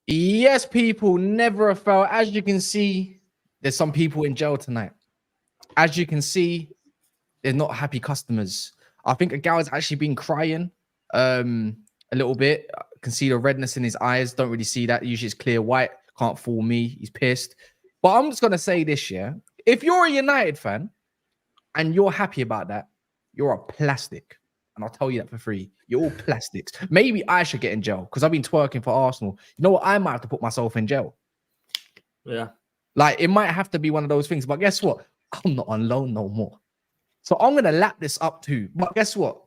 Yes, people, never a fail. As you can see, there's some people in jail tonight. As you can see, they're not happy customers. I think Egal has actually been crying a little bit. I can see the redness in his eyes. Don't really see that. Usually it's clear white. Can't fool me. He's pissed. But I'm just going to say this, yeah. If you're a United fan and you're happy about that, you're a plastic. And I'll tell you that for free. You're all plastics. Maybe I should get in jail because I've been twerking for Arsenal. You know what? I might have to put myself in jail. Yeah. Like, it might have to be one of those things. But guess what? I'm not on loan no more. So I'm going to lap this up too. But guess what?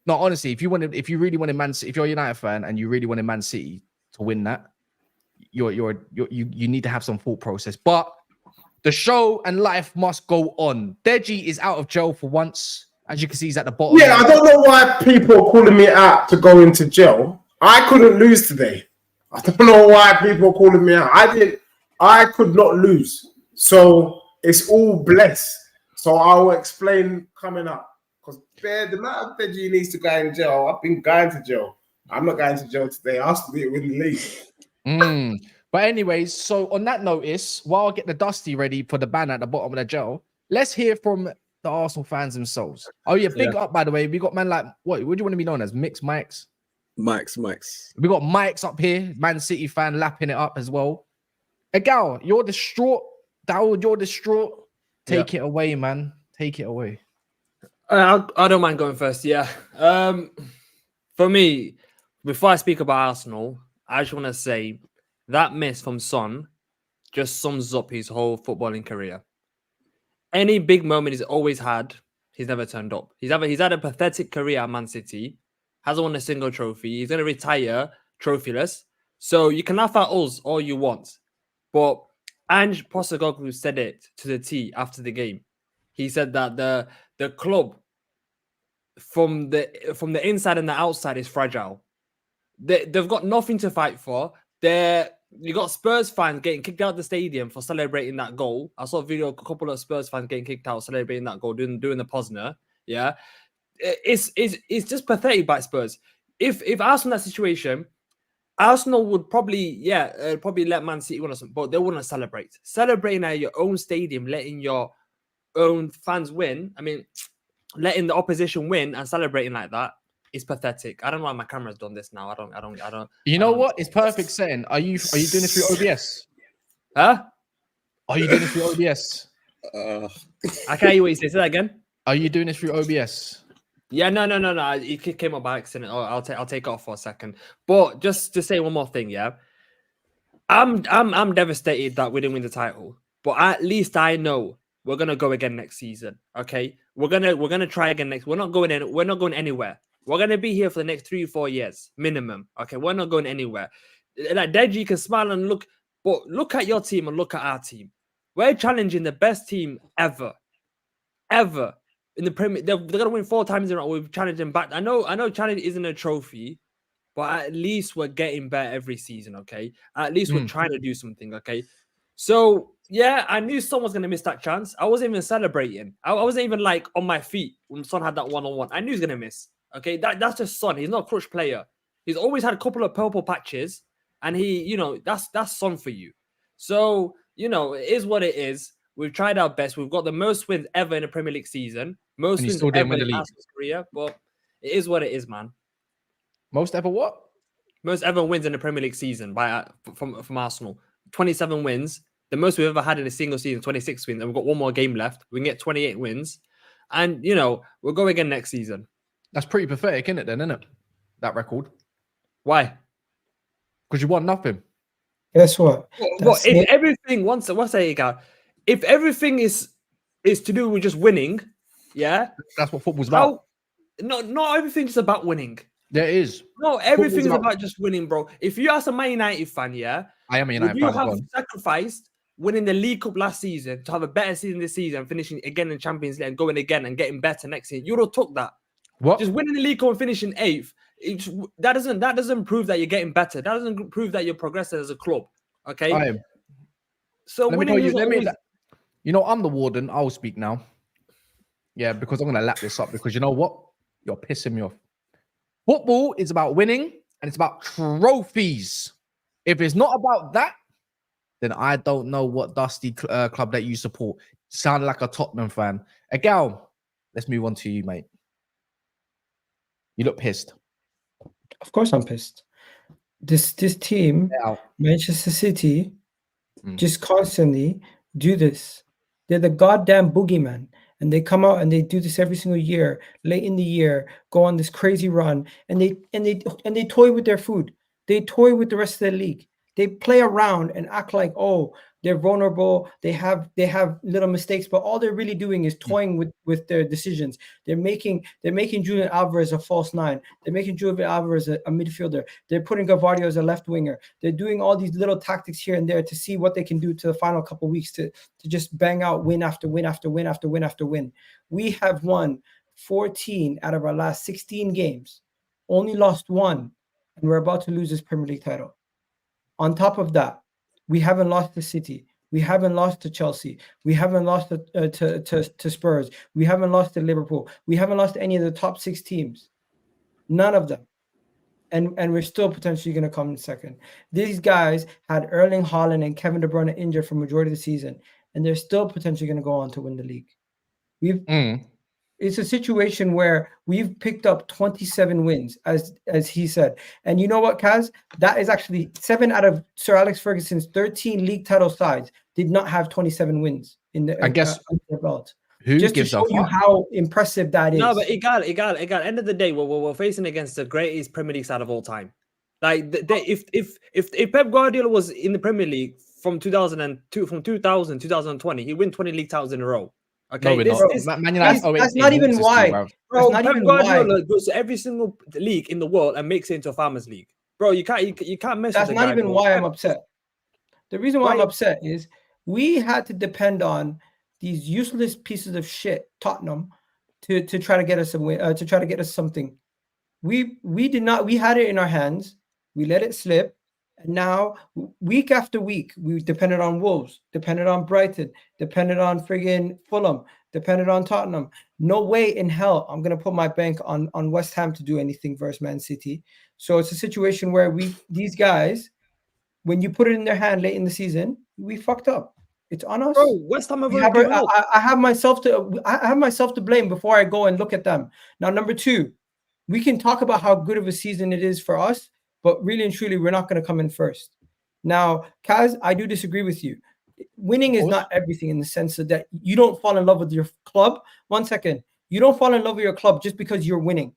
No, honestly, if you really wanted Man City, if you're a United fan and you really wanted Man City to win that, you need to have some thought process. But the show and life must go on. Deji is out of jail for once. As you can see, he's at the bottom. Yeah, I don't know why people are calling me out to go into jail. I couldn't lose today. I don't know why people are calling me out. I could not lose. So it's all blessed. So I will explain coming up. Because the amount of Deji needs to go in jail, I've been going to jail. I'm not going to jail today. I'll still win the league. But anyways, so on that notice, while I get the Dusty ready for the banner at the bottom of the jail, let's hear from the Arsenal fans themselves. Oh yeah, big up, by the way. We got man like, what do you want to be known as? Mixed mics? Mics. We got Mike's up here, Man City fan lapping it up as well. Egal, you're distraught. Dawood, you're distraught. Take it away, man. Take it away. I don't mind going first, yeah. For me, before I speak about Arsenal, I just want to say that miss from Son just sums up his whole footballing career. Any big moment he's always had, he's never turned up. He's had a pathetic career at Man City, hasn't won a single trophy. He's going to retire trophyless. So you can laugh at us all you want. But Ange Postecoglou said it to the T after the game. He said that the club from the inside and the outside is fragile. They've got nothing to fight for. You got Spurs fans getting kicked out of the stadium for celebrating that goal. I saw a video of a couple of Spurs fans getting kicked out celebrating that goal, doing the Posner. Yeah, it's just pathetic by Spurs. If Arsenal in that situation, Arsenal would probably let Man City win or something, but they wouldn't celebrate. Celebrating at your own stadium, letting your own fans win. I mean, letting the opposition win and celebrating like that is pathetic. I don't know why my camera's done this now. I don't. You know what? It's perfect setting. Are you doing this through OBS? Huh? Are you doing this through OBS? I can't hear what you say. Say that again. Are you doing this through OBS? Yeah, no. It came up by accident. Oh, I'll take it off for a second. But just to say one more thing, yeah. I'm devastated that we didn't win the title. But at least I know we're gonna go again next season. Okay, we're gonna try again next. We're not going anywhere. We're gonna be here for the next 3-4 years minimum. Okay, we're not going anywhere. Like Deji can smile and look, but look at your team and look at our team. We're challenging the best team ever in the Premier. They're gonna win 4 times in a row. We've challenged them back. I know, challenge isn't a trophy, but at least we're getting better every season. Okay, at least we're trying to do something. Okay, so yeah, I knew someone's gonna miss that chance. I wasn't even celebrating. I wasn't even like on my feet when Son had that 1-on-1. I knew he was gonna miss. Okay, that's just Son. He's not a clutch player. He's always had a couple of purple patches, and that's Son for you. So it is what it is. We've tried our best. We've got the most wins ever in a Premier League season. Most wins ever in Arsenal's career. But it is what it is, man. Most ever what? Most ever wins in a Premier League season from Arsenal. 27 wins. The most we've ever had in a single season, 26 wins. And we've got one more game left. We can get 28 wins. And, we'll go again next season. That's pretty pathetic, isn't it? That record. Why? Because you won nothing. Guess what? But if everything, what's Egal? If everything is to do with just winning, yeah? That's what football's about. No, not everything's about winning. There is. No, everything's about just winning, bro. If you are a Man United fan, yeah? I am a United fan. You have sacrificed winning the League Cup last season, to have a better season this season, finishing again in Champions League and going again and getting better next season, you would have took that. What? Just winning the League Cup and finishing 8th, that doesn't prove that you're getting better. That doesn't prove that you're progressing as a club. Okay. So let me winning tell you, is always... you know, I'm the warden. I'll speak now. Yeah, because I'm gonna lap this up because you know what? You're pissing me off. Football is about winning and it's about trophies. If it's not about that, then I don't know what dusty club that you support. Sound like a Tottenham fan. Egal, let's move on to you, mate. You look pissed. Of course I'm pissed. This team, Manchester City, just constantly do this. They're the goddamn boogeyman. And they come out and they do this every single year, late in the year, go on this crazy run, and they toy with their food. They toy with the rest of the league. They play around and act like, oh, they're vulnerable. They have little mistakes, but all they're really doing is toying with their decisions. They're making Julian Alvarez a false 9. They're making Julian Alvarez a midfielder. They're putting Gavardio as a left winger. They're doing all these little tactics here and there to see what they can do to the final couple of weeks to just bang out win after win after win after win after win. We have won 14 out of our last 16 games, only lost 1, and we're about to lose this Premier League title. On top of that, we haven't lost to City. We haven't lost to Chelsea. We haven't lost to Spurs. We haven't lost to Liverpool. We haven't lost to any of the top 6 teams. None of them. And we're still potentially going to come in second. These guys had Erling Haaland and Kevin De Bruyne injured for majority of the season, and they're still potentially going to go on to win the league. It's a situation where we've picked up 27 wins, as he said. And you know what, Kaz? That is actually 7 out of Sir Alex Ferguson's 13 league title sides did not have 27 wins in the belt. Just to show you how impressive that is. No, but Egal. End of the day, we're facing against the greatest Premier League side of all time. Like, if Pep Guardiola was in the Premier League from 2002, from 2020, he'd win 20 league titles in a row. Okay, no, that's not even why. Bro, Pep Guardiola goes to every single league in the world and makes it into a farmers league. Bro, you can't mess. That's not even why I'm upset. The reason why I'm upset is we had to depend on these useless pieces of shit, Tottenham, to try to get us a win, to try to get us something. We did not. We had it in our hands. We let it slip. And now, week after week, we depended on Wolves, depended on Brighton, depended on friggin' Fulham, depended on Tottenham. No way in hell I'm going to put my bank on West Ham to do anything versus Man City. So it's a situation where these guys, when you put it in their hand late in the season, we fucked up. It's on us. Bro, West Ham I have myself to blame before I go and look at them. Now, number 2, we can talk about how good of a season it is for us, but really and truly, we're not going to come in first. Now, Kaz, I do disagree with you. Winning is not everything in the sense that you don't fall in love with your club. 1 second. You don't fall in love with your club just because you're winning.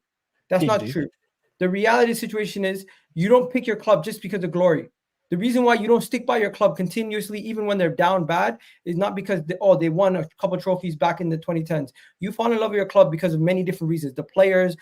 That's not true. The reality situation is you don't pick your club just because of glory. The reason why you don't stick by your club continuously, even when they're down bad, is not because they won a couple trophies back in the 2010s. You fall in love with your club because of many different reasons: the players,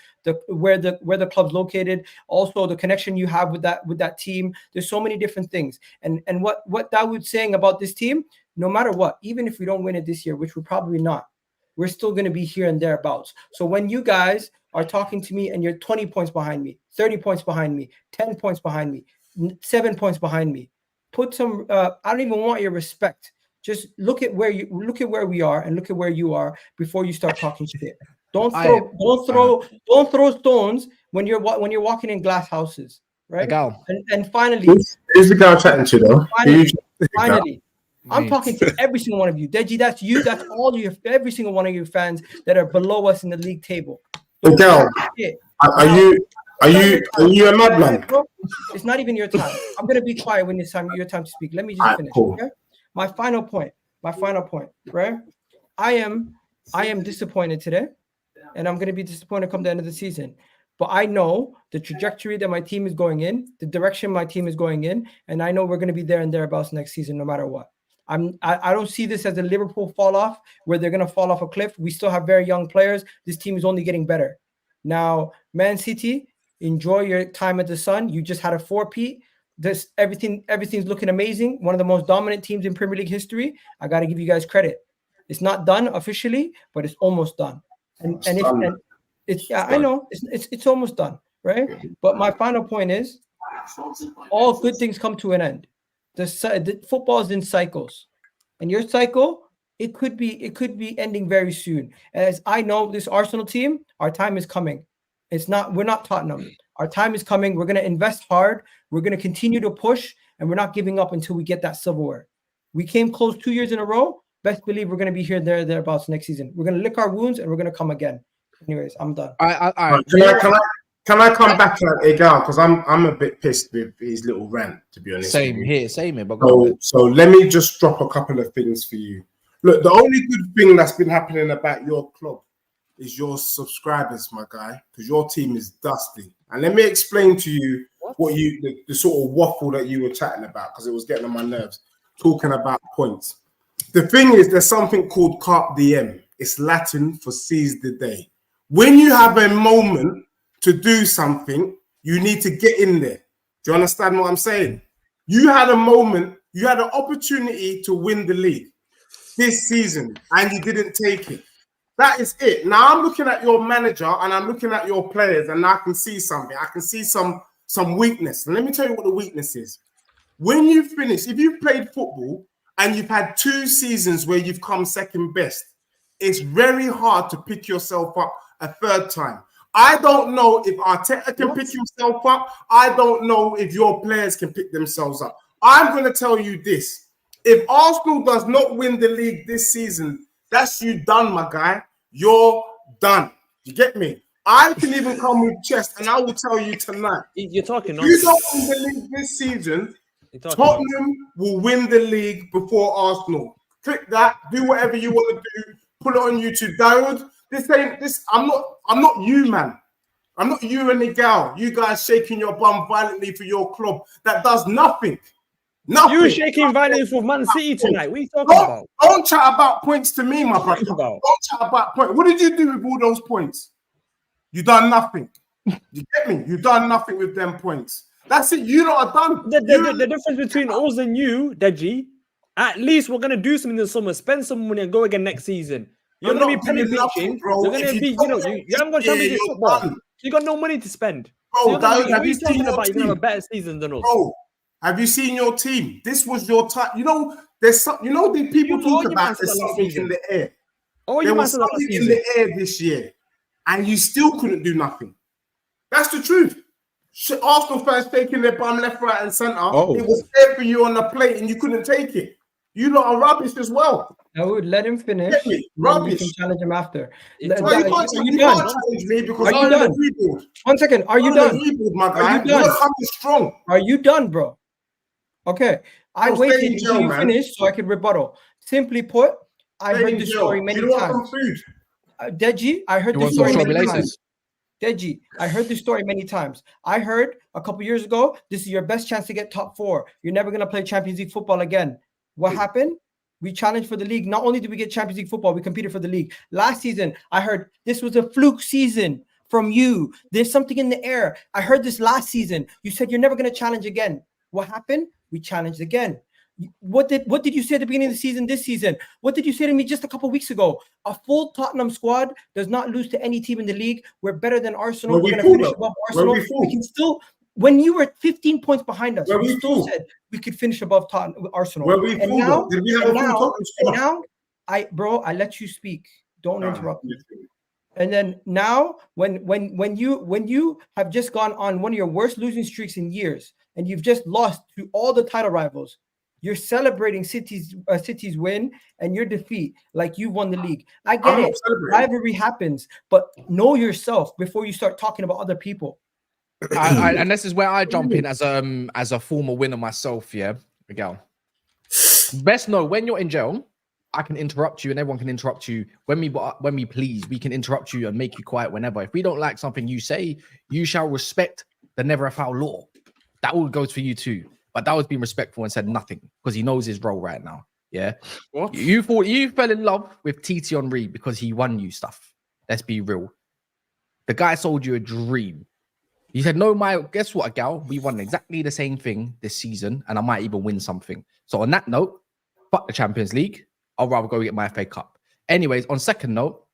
where the club's located, also the connection you have with that team. There's so many different things. And what Dawood's saying about this team, no matter what, even if we don't win it this year, which we're probably not, we're still going to be here and thereabouts. So when you guys are talking to me and you're 20 points behind me, 30 points behind me, 10 points behind me, 7 points behind me, put some I don't even want your respect. Just look at where we are and look at where you are before you start talking shit. Don't throw stones when you're walking in glass houses, right? And finally, who's the guy chatting to though? Finally, I'm talking to every single one of you. Deji, that's you. That's all you. Every single one of you fans that are below us in the league table. Egal, are you a madman? It's not even your time. I'm gonna be quiet when it's your time to speak. Let me just finish. Cool. Okay? My final point, right? I am disappointed today, and I'm gonna be disappointed come the end of the season. But I know the trajectory that my team is going in, the direction my team is going in, and I know we're gonna be there and thereabouts next season, no matter what. I don't see this as a Liverpool fall off where they're gonna fall off a cliff. We still have very young players. This team is only getting better. Now, Man City, enjoy your time at the Sun. You just had a 4-peat. everything's looking amazing. One of the most dominant teams in Premier League history. I got to give you guys credit. It's not done officially, but it's almost done. And I know it's almost done, right? But my final point is, all good things come to an end. The football is in cycles, and your cycle it could be ending very soon. As I know, this Arsenal team, our time is coming. We're not Tottenham. Our time is coming. We're going to invest hard. We're going to continue to push, and we're not giving up until we get that silverware. We came close 2 years in a row. Best believe we're going to be here, thereabouts next season. We're going to lick our wounds, and we're going to come again. Anyways, I'm done. Can I come back to Egal? Because I'm a bit pissed with his little rant, to be honest. Same here. But so let me just drop a couple of things for you. Look, the only good thing that's been happening about your club is your subscribers, my guy, because your team is dusty. And let me explain to you what the sort of waffle that you were chatting about, because it was getting on my nerves, talking about points. The thing is, there's something called carpe diem. It's Latin for seize the day. When you have a moment to do something, you need to get in there. Do you understand what I'm saying? You had a moment, you had an opportunity to win the league this season, and you didn't take it. That is it. Now I'm looking at your manager and I'm looking at your players, and I can see something. I can see some weakness. And let me tell you what the weakness is. When you finish, if you've played football and you've had 2 seasons where you've come second best, it's very hard to pick yourself up a third time. I don't know if Arteta can pick himself up. I don't know if your players can pick themselves up. I'm going to tell you this. If Arsenal does not win the league this season, that's you done, my guy. You're done. You get me? I can even come with chest, and I will tell you tonight. You're talking nonsense. If you don't win the league this season, Tottenham will win the league before Arsenal. Click that. Do whatever you want to do. Put it on YouTube. Dawood, I'm not you, man. I'm not you and Egal. You guys shaking your bum violently for your club that does nothing. Nothing. You shaking violently for Man City tonight. What are you talking about? Don't chat about points to me, my brother. Don't chat about points. What did you do with all those points? You done nothing. You get me? You done nothing with them points. That's it. You lot are done. The difference between us and you, Deji, at least we're gonna do something in the summer, spend some money, and go again next season. You're gonna be penny pinching. You're gonna be, you haven't got championship football. You got no money to spend. Bro, so have you seen about you're gonna have a better season than us? Bro, have you seen your team? This was your time. You know, there's some. You know, the people talk about there's something in the air. There was something in the air this year, and you still couldn't do nothing. That's the truth. Arsenal fans taking their bum left, right, and centre. It was there for you on the plate, and you couldn't take it. You lot are rubbish as well. I would let him finish. Rubbish. You can challenge him after. You can't challenge me because I'm on the rebuild. 1 second. Are you done? Rebuild, my guy. Are you done? You're coming strong. Are you done, bro? Okay. I waited until you finished so I could rebuttal. Simply put, I heard the story many times. Deji, I heard the story many times. Deji, I heard the story many times. I heard a couple years ago, this is your best chance to get top 4. You're never going to play Champions League football again. What happened? We challenged for the league. Not only did we get Champions League football, we competed for the league. Last season, I heard this was a fluke season from you. There's something in the air. I heard this last season. You said you're never going to challenge again. What happened? We challenged again. What did you say at the beginning of the season this season? What did you say to me just a couple weeks ago? A full Tottenham squad does not lose to any team in the league. We're better than Arsenal. We're going to finish above Arsenal. We can still... When you were 15 points behind us, we still said we could finish above Arsenal. And now, I let you speak. Don't interrupt me. And then now, when you have just gone on one of your worst losing streaks in years, and you've just lost to all the title rivals, you're celebrating City's win and your defeat like you won the league. I get it. Rivalry happens, but know yourself before you start talking about other people. And this is where I jump in as a former winner myself, yeah, Miguel. Best know when you're in jail, I can interrupt you and everyone can interrupt you when we please. We can interrupt you and make you quiet whenever. If we don't like something you say, you shall respect the never a foul law. That all goes for you too. But that was being respectful and said nothing because he knows his role right now. Yeah. What? You thought you fell in love with TT Henry because he won you stuff. Let's be real. The guy sold you a dream. He said, no, guess what, Gal? We won exactly the same thing this season, and I might even win something. So on that note, fuck the Champions League. I'll rather go get my FA Cup. Anyways, on second note,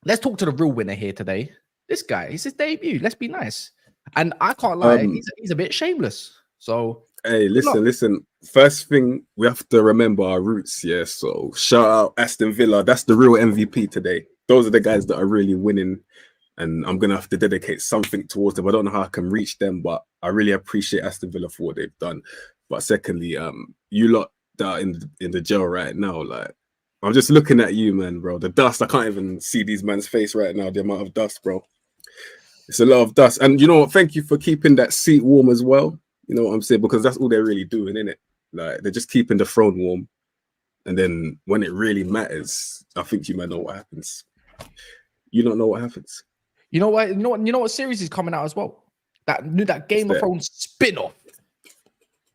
let's talk to the real winner here today. This guy, it's his debut. Let's be nice. And I can't lie, he's a bit shameless. So hey, listen. First thing, we have to remember our roots, yeah. So shout out Aston Villa. That's the real MVP today. Those are the guys that are really winning. And I'm gonna have to dedicate something towards them. I don't know how I can reach them, but I really appreciate Aston Villa for what they've done. But secondly, you lot that are in the jail right now, like I'm just looking at you, man, bro. The dust, I can't even see these man's face right now. The amount of dust, bro. It's a lot of dust. And you know what? Thank you for keeping that seat warm as well. You know what I'm saying? Because that's all they're really doing, innit? Like they're just keeping the throne warm. And then when it really matters, I think you might know what happens. You don't know what happens. You know what series is coming out as well? That Game of Thrones spin-off.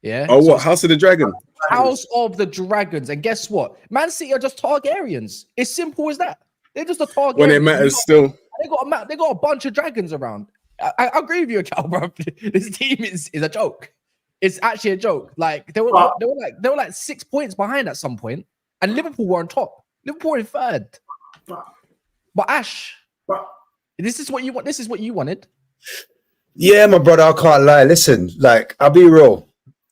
Yeah. Oh, what? House of the Dragon. House of the Dragons. And guess what? Man City are just Targaryens. It's simple as that. They're just a Targaryen. When it matters, still. They got a bunch of dragons around. I agree with you, Cal, bro. This team is a joke. It's actually a joke. Like they were like 6 points behind at some point, and Liverpool were on top. Liverpool were in third. But Ash, this is what you want. This is what you wanted. Yeah, my brother, I can't lie. Listen, like I'll be real.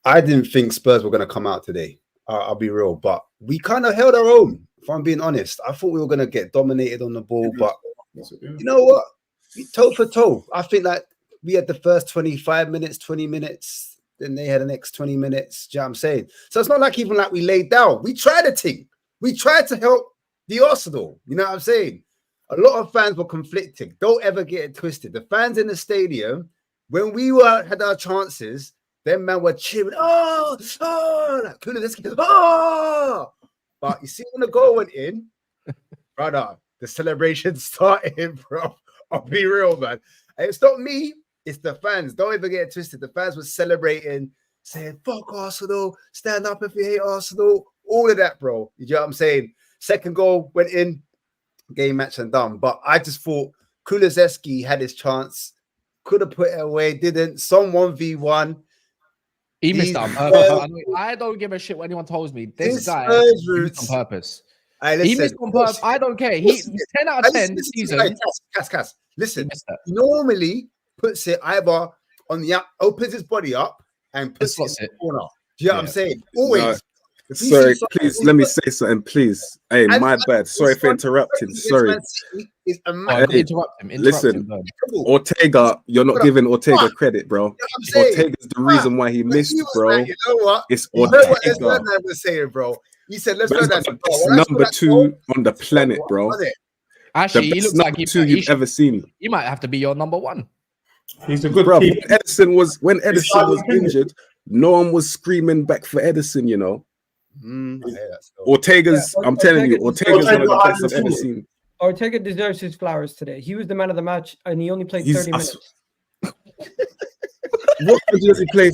I didn't think Spurs were going to come out today. I'll be real, but we kind of held our own. If I'm being honest, I thought we were going to get dominated on the ball, but you know what? Toe for toe. I think like we had the first 25 minutes, 20 minutes, then they had the next 20 minutes. Do you know what I'm saying? So it's not like even like we laid down. We tried a thing. We tried to help the Arsenal. You know what I'm saying? A lot of fans were conflicted. Don't ever get it twisted. The fans in the stadium, when we had our chances, them man were cheering. Oh, like, oh. But you see when the goal went in, brother, the celebration started, bro. I'll be real, man. And it's not me, it's the fans. Don't ever get it twisted. The fans were celebrating, saying, fuck Arsenal, stand up if you hate Arsenal, all of that, bro. You know what I'm saying? Second goal went in, game, match, and done. But I just thought Kulusevski had his chance, could have put it away, didn't. Some 1v1. He missed on purpose. I don't give a shit what anyone tells me. This guy missed on purpose. He missed on purpose. I don't care. He's 10 out of 10 this season. Cass. Listen, he normally puts it either on the opens his body up and puts it in the corner. Do you know what I'm saying? Always. Sorry, please let me say something, please. Hey, my bad. Sorry for interrupting. Sorry. Interrupt him. Listen, Ortega, you're not giving Ortega credit, bro. Ortega's the reason why he missed, bro. You know what? It's Ortega. That's what I was saying, bro. He said, "Let's go down." Number 2 on the planet, bro. Actually, he looks like you've ever seen. He might have to be your number 1. He's a good bro. keeper. When Edison was injured, no one was screaming back for Edison, you know. Ortega's, I'm telling you, Ortega's one of the best I've ever seen. Ortega deserves his flowers today. He was the man of the match, and he only played 30 minutes. What does he play?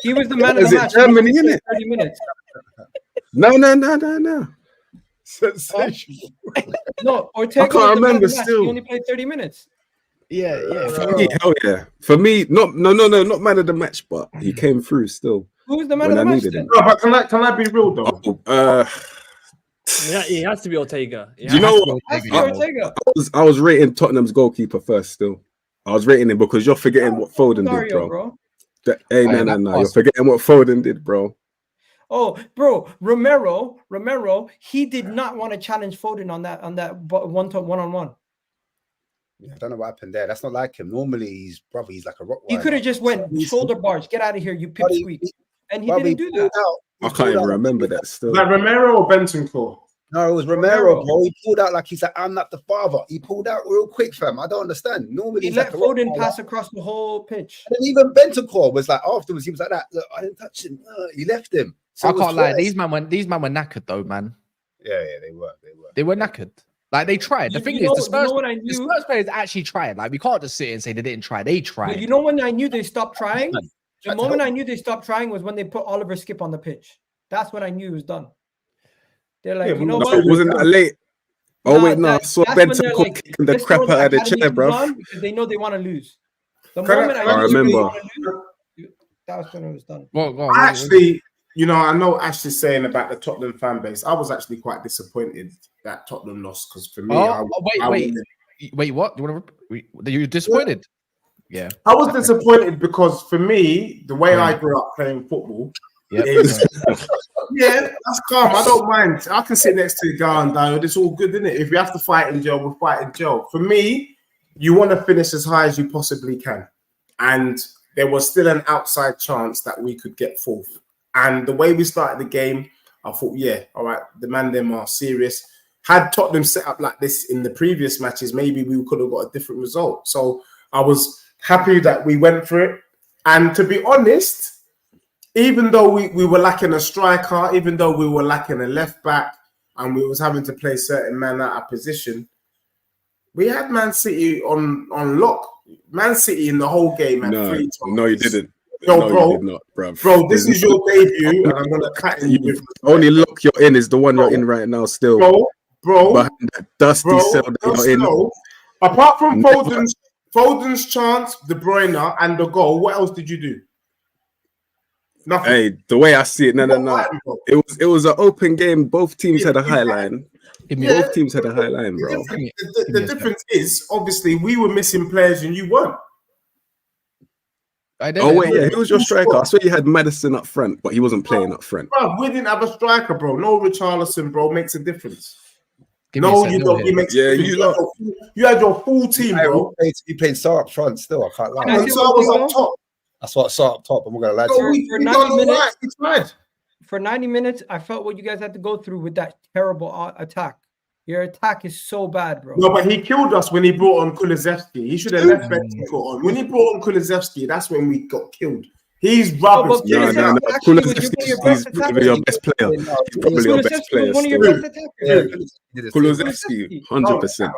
He was the man of the match. Germany, innit? 30 minutes. No. Sensational. No, Ortega. I can't remember still. He only played 30 minutes. Yeah. For me, hell yeah. For me, not man of the match, but he came through still. Who was the man of the match then? No, but can I be real though? Yeah, he has to be Ortega. You know what? I was rating Tottenham's goalkeeper first still. I was rating him because you're forgetting what Foden did, bro. Hey, no. You're forgetting what Foden did, bro. Oh, bro, Romero, he did not want to challenge Foden on that one-on-one. Yeah, I don't know what happened there. That's not like him. Normally, he's like a rock. He could have just went shoulder barge, get out of here, you pipsqueak. And he didn't do that. I can't even remember that still. Like Romero or Bentancur? No, it was Romero, bro. He pulled out like he's like, I'm not the father. He pulled out real quick, fam. I don't understand. Normally, he let Foden pass across the whole pitch. And then even Bentancur was like, afterwards, he was like that. Look, I didn't touch him. He left him. So I can't lie. These men were knackered though, man. Yeah, they were knackered. Like they tried. The thing is, the Spurs players actually tried. Like we can't just sit and say they didn't try. They tried. But you know when I knew they stopped trying? The moment I knew they stopped trying was when they put Oliver Skip on the pitch. That's when I knew it was done. They're like, you know what? Wasn't that late? Oh wait, no. I saw Bentancur kicking the crap out of the chair, bro. Because they know they want to lose. The Can I- moment can I knew remember. you were gonna lose, that was when it was done. Actually, you know, I know Ashley's saying about the Tottenham fan base. I was actually quite disappointed that Tottenham lost because for me, wait, what? You're disappointed? Yeah. I was disappointed because for me, the way I grew up playing football is that's calm. I don't mind. I can sit next to the guy and die. It's all good, isn't it? If we have to fight in jail, we'll fight in jail. For me, you want to finish as high as you possibly can. And there was still an outside chance that we could get fourth. And the way we started the game, I thought, yeah, all right, the man them are serious. Had Tottenham set up like this in the previous matches, maybe we could have got a different result. So I was happy that we went for it. And to be honest, even though we were lacking a striker, even though we were lacking a left back, and we was having to play certain man out of position, we had Man City on lock. Man City in the whole game had 3 chances. No, you didn't. No, no, bro, you did not, bruv. Bro, this is your debut, and I'm gonna cut you. With only look you're in is the one you're in right now, still. Bro, behind that dusty cell that you're in. Apart from Foden's chance, De Bruyne, and the goal, what else did you do? Nothing. Hey, the way I see it, no. It was an open game. Both teams had a high line. Both teams had a high line, bro. The difference is, obviously, we were missing players and you weren't. Oh wait, yeah, he was your striker. I swear you had Madison up front, but he wasn't playing up front. Bro, we didn't have a striker, bro. No Richarlison, bro, makes a difference. No, you don't. He makes a difference. You had your full team, bro. He played Sarr up front still. I can't lie. And Sarr was up top. That's what Sarr up top. I'm not gonna lie to you. For 90 minutes, for 90 minutes, I felt what you guys had to go through with that terrible attack. Your attack is so bad, bro. No, but he killed us when he brought on Kulusevski. He should have left Benzema on. When he brought on Kulusevski, that's when we got killed. He's rubbish. No. Kulusevski is probably your best player. He's probably your best player. Kulusevski, 100%.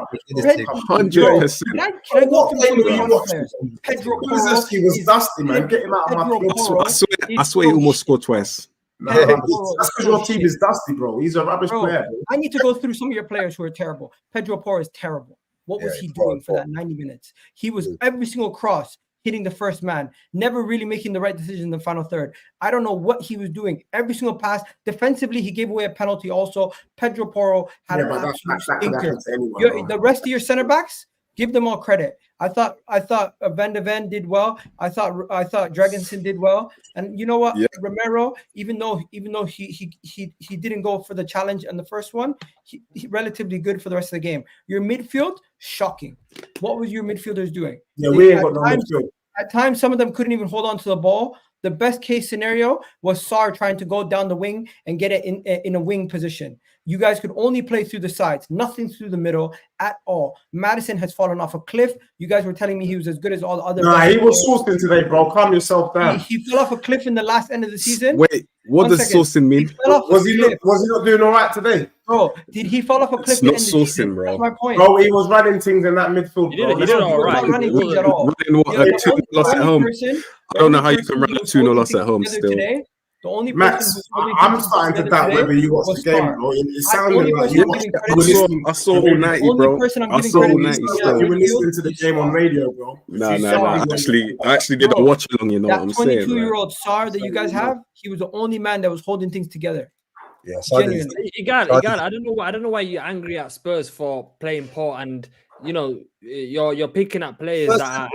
100%. Can I go through some of the young players? Kulusevski was dusty, man. Get him out of my face. I swear he almost scored twice. No, that's because your team is dusty, bro. He's a rubbish player. Bro. I need to go through some of your players who are terrible. Pedro Porro is terrible. What was he doing for that 90 minutes? He was every single cross hitting the first man, never really making the right decision in the final third. I don't know what he was doing. Every single pass, defensively, he gave away a penalty also. Pedro Porro had an absolute stinker. The rest of your center backs, give them all credit. I thought Van de Ven did well. I thought Dragonson did well. And you know what? Yeah. Romero, even though he didn't go for the challenge on the first one, he relatively good for the rest of the game. Your midfield, shocking. What was your midfielders doing? Yeah, we ain't got no midfield. At times, some of them couldn't even hold on to the ball. The best case scenario was Sarr trying to go down the wing and get it in a wing position. You guys could only play through the sides, nothing through the middle at all. Madison has fallen off a cliff. You guys were telling me he was as good as all the other. Nah, he was sourcing today, bro. Calm yourself down. He fell off a cliff in the last end of the season. Wait, what does sourcing mean? Was he not doing all right today? Bro, did he fall off a cliff? It's not sourcing, bro. That's my point. Bro, he was running things in that midfield. He did all right. Not running things at all. Running what, a 2-0 loss at home. I don't know how you can run a 2-0 loss at home still. Today, the only Max, I'm starting to doubt whether you watched the game, bro. It sounded like you watched that. I saw all 90, bro. I saw all 90 still. You were listening to the game on radio, bro. Nah. I actually did a watch along, you know what I'm saying? That 22-year-old Sarr that you guys have, he was the only man that was holding things together. Yeah, Egal, I don't know why you're angry at Spurs for playing poor, and you know you're picking at players that are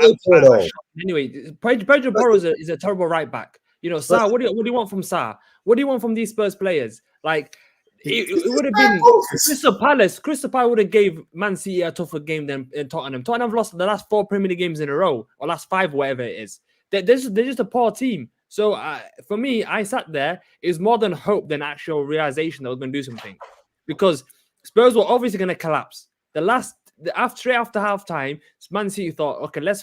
anyway. Pedro Porro is a terrible right back. You know, Sarr, what do you want from Sarr? What do you want from these Spurs players? Like it would have been Crystal Palace. Crystal Palace would have gave Man City a tougher game than Tottenham. Tottenham have lost the last 4 Premier League games in a row, or last 5, whatever it is. They're just a poor team. So for me, I sat there. It was more than hope than actual realization that we're going to do something, because Spurs were obviously going to collapse. Straight after halftime, Man City thought, okay, let's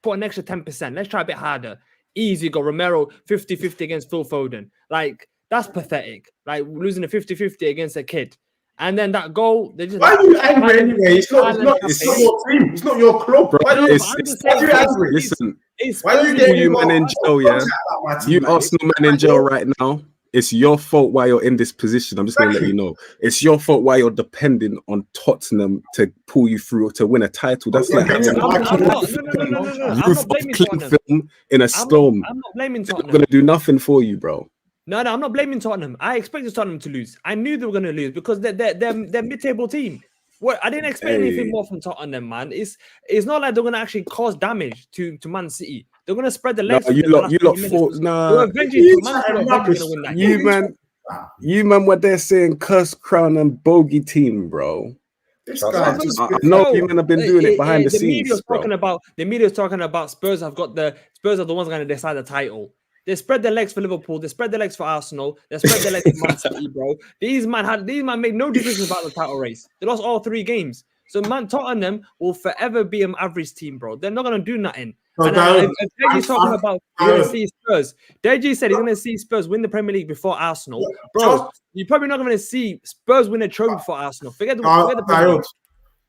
put an extra 10%. Let's try a bit harder. Easy go. Romero 50-50 against Phil Foden. Like, that's pathetic. Like, losing a 50-50 against a kid. And then that goal, they just. Why are you angry anyway? It's not your team. It's not your club. Bro, why are you angry? Listen, why are you getting man in jail? Yeah, you Arsenal man in jail right now. it's your fault why you're in this position. I'm just going to let you know. It's your fault why you're depending on Tottenham to pull you through to win a title. That's like I'm having not blaming Tottenham. in a storm. I'm not blaming It's not Tottenham. going to do nothing for you, bro. No, I'm not blaming Tottenham. I expected Tottenham to lose. I knew they were going to lose because they're mid-table team. What I didn't expect anything more from Tottenham, man. It's not like they're going to actually cause damage to Man City. They're going to spread the legs. No, you lot thought, nah. You man, what they're saying, curse crown and bogey team, bro. This guy just, I know you men have been doing it behind the scenes. The media's talking about Spurs are the ones going to decide the title. They spread their legs for Liverpool. They spread their legs for Arsenal. They spread their legs for Man City, bro. These man made no decisions about the title race. They lost all 3 games. So Tottenham will forever be an average team, bro. They're not gonna do nothing. Deji's talking about you're gonna see Spurs. Deji said he's gonna see Spurs win the Premier League before Arsenal, bro. You're probably not gonna see Spurs win a trophy before Arsenal. Forget the Premier League.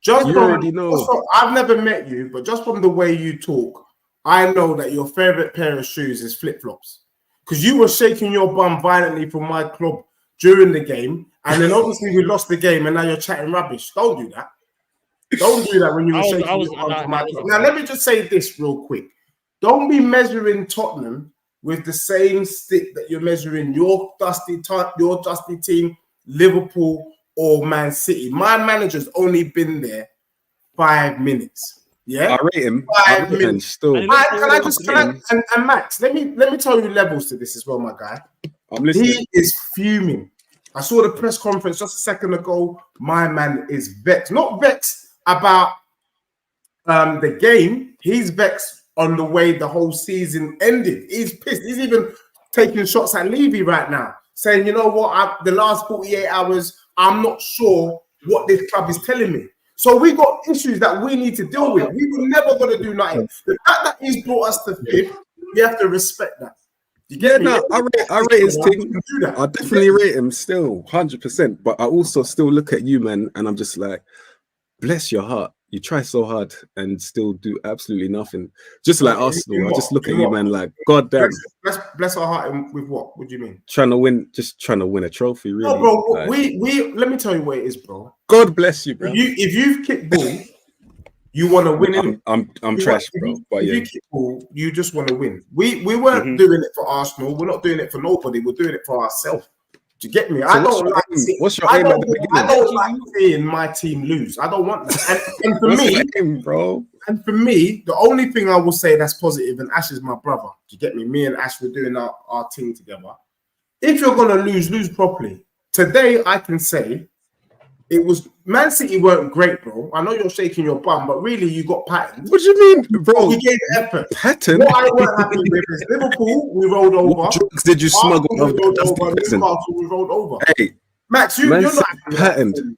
Just you already know. I've never met you, but just from the way you talk, I know that your favorite pair of shoes is flip-flops. Because you were shaking your bum violently for my club during the game, and then obviously we lost the game, and now you're chatting rubbish. Don't do that. Don't do that when you were shaking your bum for my club. Now, let me just say this real quick. Don't be measuring Tottenham with the same stick that you're measuring your dusty team, Liverpool or Man City. My manager's only been there 5 minutes. Yeah, I rate him. 5 minutes. Still. And Max, let me tell you levels to this as well, my guy. I'm listening. He is fuming. I saw the press conference just a second ago. My man is vexed. Not vexed about the game. He's vexed on the way the whole season ended. He's pissed. He's even taking shots at Levy right now, saying, you know what, the last 48 hours, I'm not sure what this club is telling me. So we got issues that we need to deal with. We were never going to do nothing. The fact that he's brought us to 5th, we have to respect that. You get me? I rate his team. I definitely rate him still, 100%. But I also still look at you, man, and I'm just like, bless your heart. You try so hard and still do absolutely nothing. Just like Arsenal, I just look at you, man, like, God damn. Bless our heart with what? What do you mean? Trying to win a trophy, really. No, bro, like, we let me tell you what it is, bro. God bless you, bro. If you've kicked ball, you want to win. I'm trash, bro. But if you kick ball, you just want to win. We weren't doing it for Arsenal. We're not doing it for nobody. We're doing it for ourselves. Do you get me? So what's your aim at the beginning? I don't like seeing my team lose. I don't want that. And for me, aim, bro. And for me, the only thing I will say that's positive, and Ash is my brother. Do you get me? Me and Ash were doing our thing together. If you're gonna lose properly. Today, I can say it was Man City weren't great, bro. I know you're shaking your bum, but really you got patterned. What do you mean, bro? We gave effort. Pattern. What I weren't happy with is Liverpool. We rolled over. What drugs did you smuggle? We rolled over. Hey, Max, you're not patterned.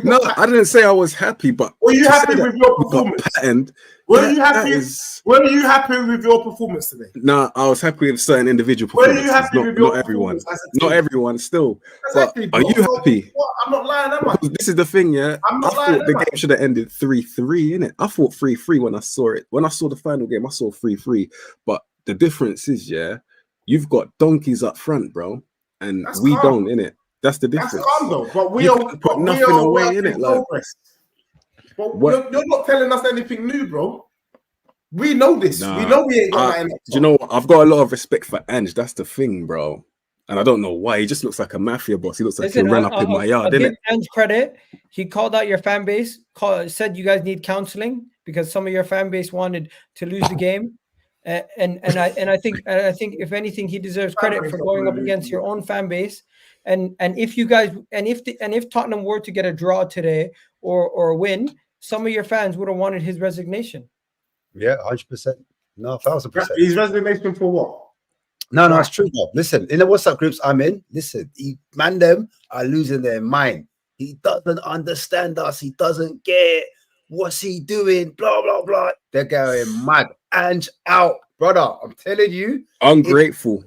No, I didn't say I was happy, but were you happy with your performance? Patterned. Were you happy with your performance today? No, I was happy with certain individual performances. Were you happy with your not everyone. Not everyone still. Exactly, but are you happy? I'm not lying, am I? This is the thing, yeah. I thought the game should have ended 3-3, innit? I thought 3-3 when I saw it. When I saw the final game, I saw 3-3. But the difference is, yeah, you've got donkeys up front, bro, and we don't, innit? That's the difference. That's calm though, but we put nothing away in it. Like, but you're not telling us anything new, bro. We know this. We know we ain't got do you know what? I've got a lot of respect for Ange. That's the thing, bro. And I don't know why. He just looks like a mafia boss. He looks like he ran up in my yard, didn't it? Ange credit. He called out your fan base. Said you guys need counseling because some of your fan base wanted to lose the game. And I think if anything, he deserves credit for going up against your own fan base. And if you guys if Tottenham were to get a draw today or a win, some of your fans would have wanted his resignation. Yeah, 100%. No, 1,000%. His resignation for what? No, it's true, Bob. Listen, in the WhatsApp groups I'm in, them are losing their mind. He doesn't understand us. He doesn't get what's he doing. Blah blah blah. They're going mad. Ange out, brother. I'm telling you, ungrateful.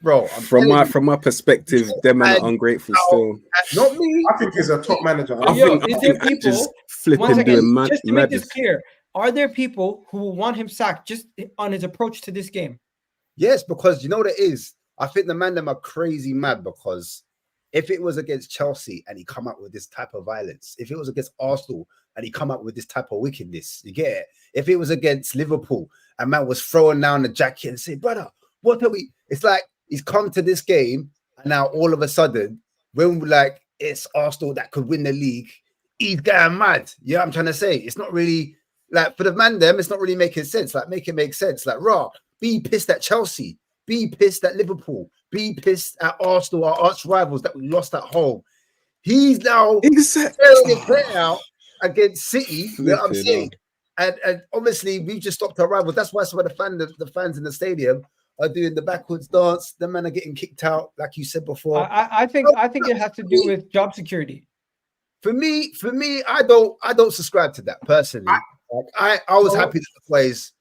Bro, from my perspective, them men are ungrateful still. Not me. I think he's a top manager. I think people just flipping doing mad. Just to make this clear, are there people who want him sacked just on his approach to this game? Yes, because you know what it is. I think the man them are crazy mad because if it was against Chelsea and he come out with this type of violence, if it was against Arsenal and he come out with this type of wickedness, you get it? If it was against Liverpool and man was throwing down the jacket and say, brother, what are we? It's like he's come to this game and now all of a sudden, when like it's Arsenal that could win the league, he's going mad. You know what I'm trying to say? It's not really like for the man them, it's not really making sense. Like make it make sense. Like be pissed at Chelsea, be pissed at Liverpool, be pissed at Arsenal, our arch rivals that we lost at home. He's now tearing his play out against City. You know what I'm saying? And obviously we've just stopped our rivals. That's why some of the fans in the stadium are doing the backwards dance. The men are getting kicked out, like you said before. I think it has to do with job security. For me, I don't subscribe to that personally. I was happy that the players,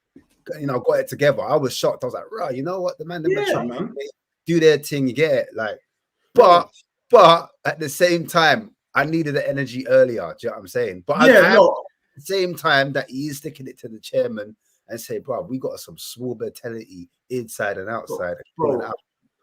got it together. I was shocked. I was like, right, you know what? The man, man, do their thing, you get it. Like, but at the same time, I needed the energy earlier. Do you know what I'm saying? But at the same time that he is sticking it to the chairman and say, bro, we got some small mentality inside and outside. Bro,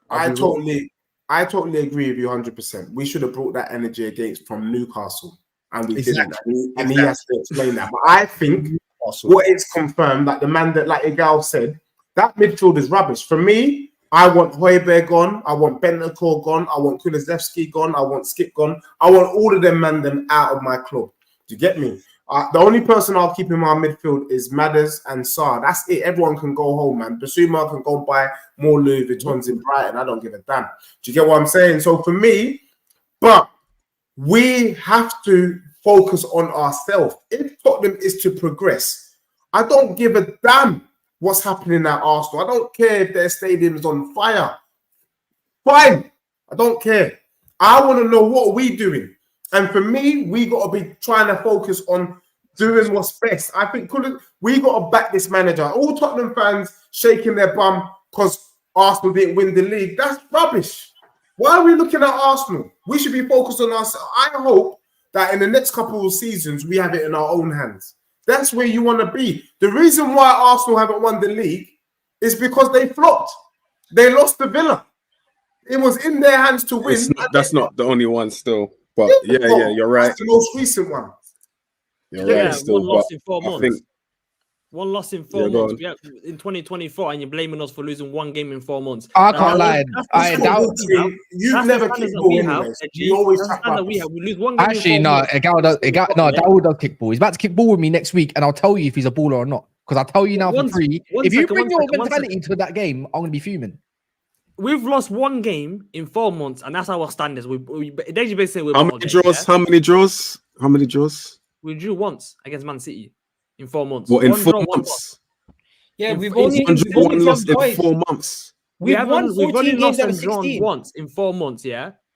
I totally agree with you 100%. We should have brought that energy from Newcastle, and we didn't. And he has to explain that. But I think what is confirmed, like the man that, like Egal said, that midfield is rubbish. For me, I want Højbjerg gone. I want Bentancur gone. I want Kulusevski gone. I want Skip gone. I want all of them out of my club. Do you get me? The only person I'll keep in my midfield is Madders and Sarr. That's it. Everyone can go home, man. Basuma can go buy more Louis Vuittons in Brighton. I don't give a damn. Do you get what I'm saying? So for me, but we have to focus on ourselves. If Tottenham is to progress, I don't give a damn what's happening at Arsenal. I don't care if their stadium is on fire. Fine. I don't care. I want to know what we're doing. And for me, we got to be trying to focus on doing what's best. I think we got to back this manager. All Tottenham fans shaking their bum because Arsenal didn't win the league. That's rubbish. Why are we looking at Arsenal? We should be focused on us. I hope that in the next couple of seasons, we have it in our own hands. That's where you want to be. The reason why Arsenal haven't won the league is because they flopped. They lost to Villa. It was in their hands to win. That's not the only one still. But yeah, you're right. That's the most recent one. You're right. Still, one loss in 4 months. One loss in 4 months. In 2024, and you're blaming us for losing one game in 4 months. I can't lie. You've never kicked ball anyway. You always we lose one game. Actually, no, Dawood does kick ball. He's about to kick ball with me next week, and I'll tell you if he's a baller or not. Because I'll tell you now for free. If you bring your mentality to that game, I'm going to be fuming. We've lost one game in 4 months, and that's our standards. How many draws? We drew once against Man City in 4 months. What, in 4 months? Yeah, we've only lost in 4 months. We've only lost and drawn once in 4 months,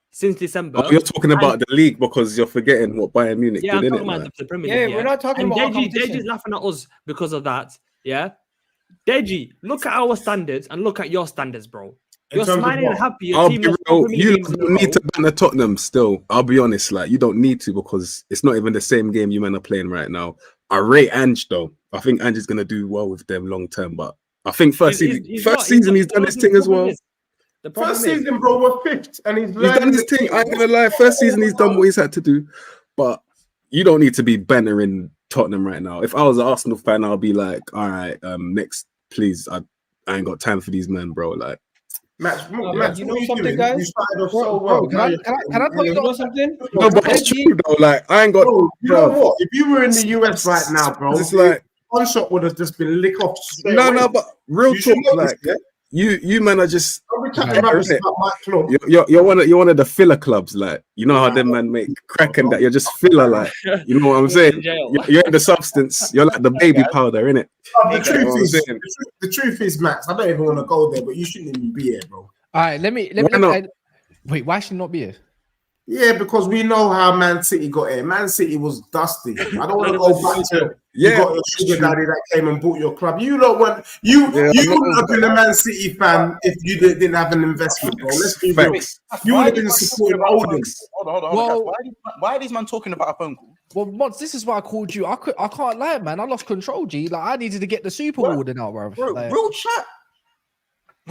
since December. Oh, you're talking about the league because you're forgetting what Bayern Munich did, I'm talking about the Premier League. We're not talking about Deji's laughing at us because of that, Deji, look at our standards and look at your standards, bro. You're smiling and happy. You don't need to ban the Tottenham still. I'll be honest, like you don't need to because it's not even the same game you men are playing right now. I rate Ange though. I think Ange is gonna do well with them long term, but I think first season he's done his thing as well. First season, bro, we're fifth, and he's done his thing. I ain't gonna lie. First season he's done what he's had to do, but you don't need to be bannering Tottenham right now. If I was an Arsenal fan, I'll be like, all right, next, please. I ain't got time for these men, bro. Like. Max, you know something, guys? You started off so well. Can I tell you something? No, but it's true though. Like, I ain't got. Bro, you know what? If you were in the US right now, bro, it's like one shot would have just been lick off. No, but real talk, like you man are just. You're one of the filler clubs, like you know how them man make crack and that you're just filler, like you know what I'm saying. You're in the substance. You're like the baby powder, innit? The truth is, Max. I don't even want to go there, but you shouldn't even be here, bro. All right, let me. Wait, why should not be here? Yeah, because we know how Man City got here. Man City was dusty. I don't want to go back to you got your sugar daddy that came and bought your club. You don't want you wouldn't have been a Man City fan if you didn't have an investment, bro. Let's be real. You would have been supporting Oldings. Hold on. Well, why are these man talking about a phone call? Well, Monts, this is why I called you. I can't lie, man. I lost control, G. Like I needed to get the Super Award now, bro. Real chat.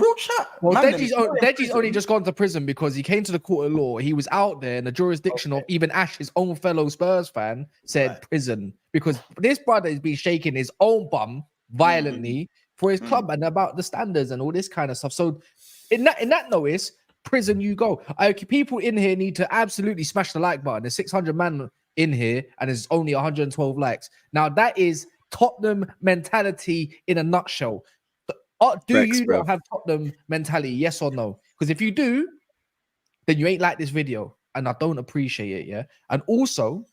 Real chat. Well, Man, Deji's, them- Deji's only just gone to prison because he came to the court of law. He was out there in the jurisdiction of even Ash, his own fellow Spurs fan, said prison because this brother is being shaking his own bum violently for his club and about the standards and all this kind of stuff. So, in that notice, prison you go. People in here need to absolutely smash the like button. There's 600 man in here and there's only 112 likes. Now that is Tottenham mentality in a nutshell. Do Thanks, you bruv. not have Tottenham mentality? Yes or no? Because if you do, then you ain't like this video, and I don't appreciate it. Yeah, and also,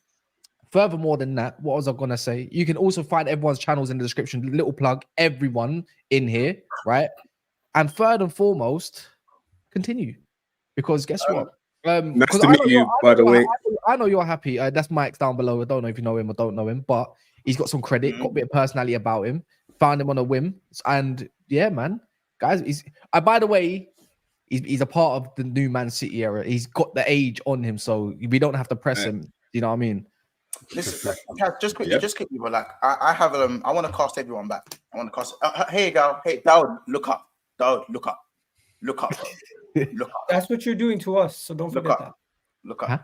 furthermore than that, what was I gonna say? You can also find everyone's channels in the description. Little plug, everyone in here, right? And third and foremost, continue, because guess what? Nice 'Cause to meet you, by the way. I know you're happy. That's Mike's down below. I don't know if you know him or don't know him, but he's got some credit, got a bit of personality about him. Found him on a whim, and yeah, man, guys. He's by the way, he's a part of the new Man City era. He's got the age on him, so we don't have to press him. You know what I mean? Listen, just quickly, but like I have I want to cast everyone back. I want to cast. Hey, Egal. Hey, Dowd, look up. Dowd, look up. Look up. Look up. That's what you're doing to us, so don't forget that. Look up. Huh?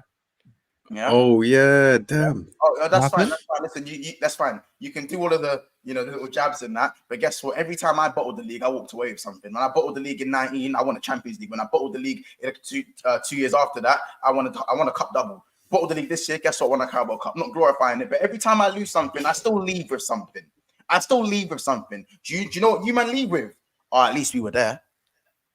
Yeah. Oh yeah, damn. Oh, that's fine. Nothing? That's fine. Listen, you that's fine. You can do all of the, the little jabs and that. But guess what? Every time I bottled the league, I walked away with something. When I bottled the league in 19, I won a Champions League. When I bottled the league in 2 years after that, I won a cup double. Bottled the league this year. Guess what? I won a Carabao Cup. Not glorifying it, but every time I lose something, I still leave with something. Do you know what you man leave with? Oh, at least we were there.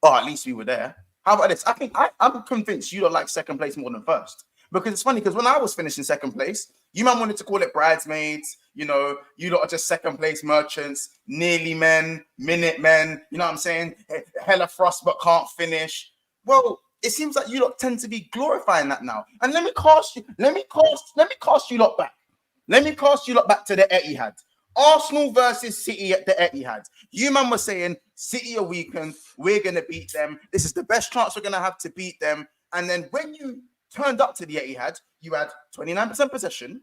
How about this? I'm convinced you don't like second place more than first. Because it's funny, because when I was finishing second place, you man wanted to call it bridesmaids, you lot are just second place merchants, nearly men, minute men, you know what I'm saying? Hella frost but can't finish. Well, it seems like you lot tend to be glorifying that now. And let me cast you lot back. Let me cast you lot back to the Etihad. Arsenal versus City at the Etihad. You man were saying City are weakened, we're gonna beat them. This is the best chance we're gonna have to beat them. And then when you turned up to the Etihad, you had 29% possession.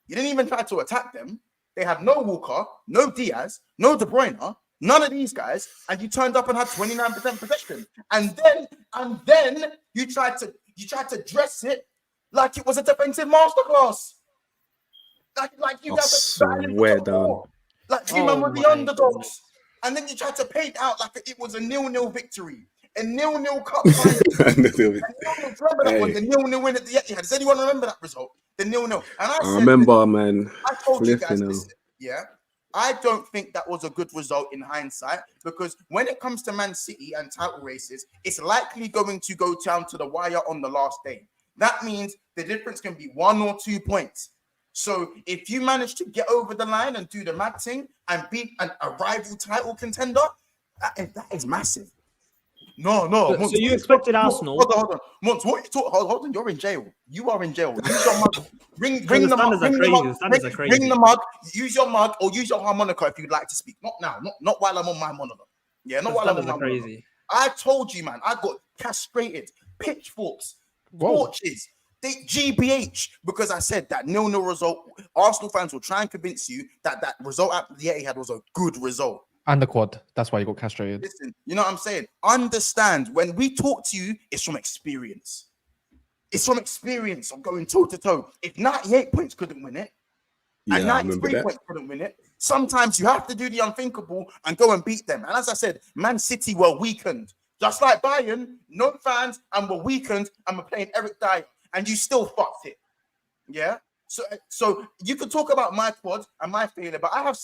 You didn't even try to attack them. They had no Walker, no Diaz, no De Bruyne, none of these guys, and you turned up and had 29% possession. And then you tried to dress it like it was a defensive masterclass. Like you guys swear down. Like you man were the underdogs. And then you tried to paint out like it was a 0-0 victory. A 0-0 cup final. Remember that one? The 0-0 win at the Etihad. Does anyone remember that result? The 0-0. And I remember, man. I told you guys this. Yeah. I don't think that was a good result in hindsight, because when it comes to Man City and title races, it's likely going to go down to the wire on the last day. That means the difference can be 1 or 2 points. So if you manage to get over the line and do the mad thing and beat a rival title contender, that is massive. No. So you expected Arsenal? Hold on. Monts, what you talk? Hold on. You're in jail. You are in jail. Use your mug. Bring the mug. Use your mug or use your harmonica if you'd like to speak. Not now. Not while I'm on my monologue. Yeah, not while I'm on my monologue. I told you, man. I got castrated, pitchforks, torches. GBH, because I said that 0-0 result. Arsenal fans will try and convince you that result at the Etihad was a good result. And the quad. That's why you got castrated. Listen, you know what I'm saying? Understand, when we talk to you, it's from experience. It's from experience of going toe-to-toe. If 98 points couldn't win it, and 93 points couldn't win it, sometimes you have to do the unthinkable and go and beat them. And as I said, Man City were weakened. Just like Bayern, no fans, and were weakened, and were playing Eric Dyer, and you still fucked it. Yeah? So you could talk about my quad and my failure, but I have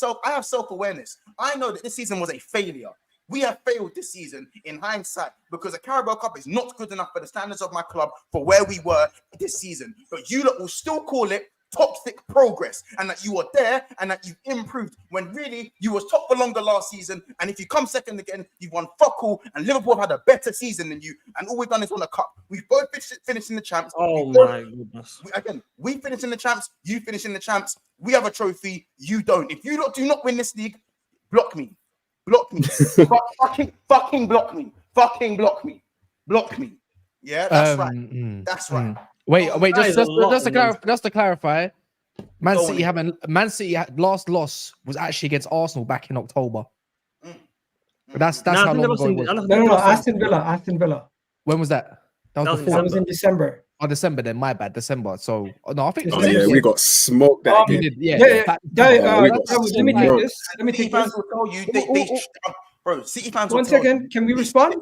self-awareness. I know that this season was a failure. We have failed this season in hindsight because the Carabao Cup is not good enough for the standards of my club for where we were this season. But you lot will still call it toxic progress, and that you were there and that you improved when really you was top for longer last season. And if you come second again, you've won fuck all, and Liverpool have had a better season than you, and all we've done is won a cup. We've both finished in the champs. Oh my goodness. We finish in the champs, you finish in the champs. We have a trophy, you don't. If you lot do not win this league, block me. fucking block me. Yeah, that's right. That's right. Wait, just to clarify, Man City last loss was actually against Arsenal back in October. But that's Nah, I how think long that was ago it in- was. I think No, that no, was in- Aston Villa. Aston Villa. When was that? That was That was in before. That was in December. Oh, December then. My bad. December. So no, I think. Oh Same yeah, game. we got smoked that We game. did. Yeah. Yeah, That- we got let me take smoked. this. Let me City take fans this. will tell you, bro. City fans will One tell second. you. Can we respond?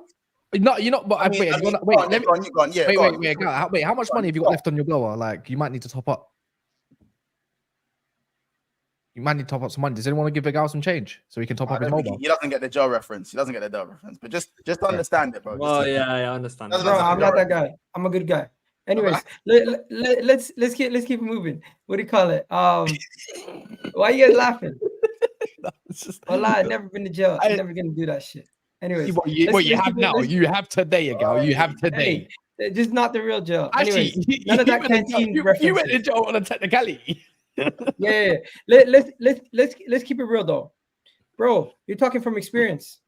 No, you know, but I mean, wait, I mean, wait, go on, let me, go on, you go on, yeah, wait, go wait, on. wait, wait. How much money have you got left on your blower? Like, you might need to top up. You might need to top up some money. Does anyone want to give Egal some change so he can top I up his don't think mobile? he doesn't get the Joe reference. He doesn't get the Joe reference. But just understand it, bro. Well, yeah, I understand. Doesn't Bro, matter. I'm not that guy. I'm a good guy. Anyways, let's keep moving. What do you call it? Why you guys laughing? Well, I've never been to jail. I'm never gonna do that shit. Anyways, You have now. You have today, Egal. You have today. Hey, just not the real jail. Actually, Anyways, none of that canteen you went references. in jail on a technicality. Yeah. Let's keep it real though, bro. You're talking from experience.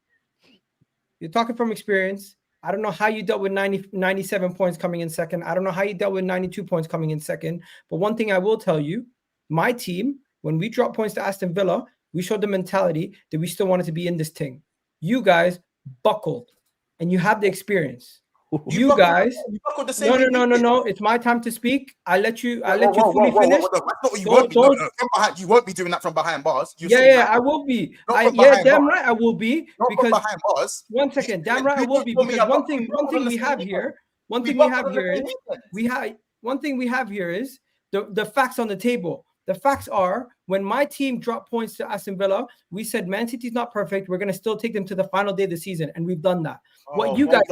I don't know how you dealt with 97 points coming in second. I don't know how you dealt with 92 points coming in second. But one thing I will tell you, my team, when we dropped points to Aston Villa, we showed the mentality that we still wanted to be in this thing. You guys buckled, and you have the experience. You guys, buckled the same. no. It's my time to speak. I let you fully finish. That's not what you won't be. No, from behind, you won't be doing that from behind bars. I will be. Damn right I will be. Not because from behind bars. one second, damn right I will be. Because one thing we have here is the facts on the table. The facts are, when my team dropped points to Aston Villa, we said Man City's not perfect. We're going to still take them to the final day of the season, and we've done that. What you guys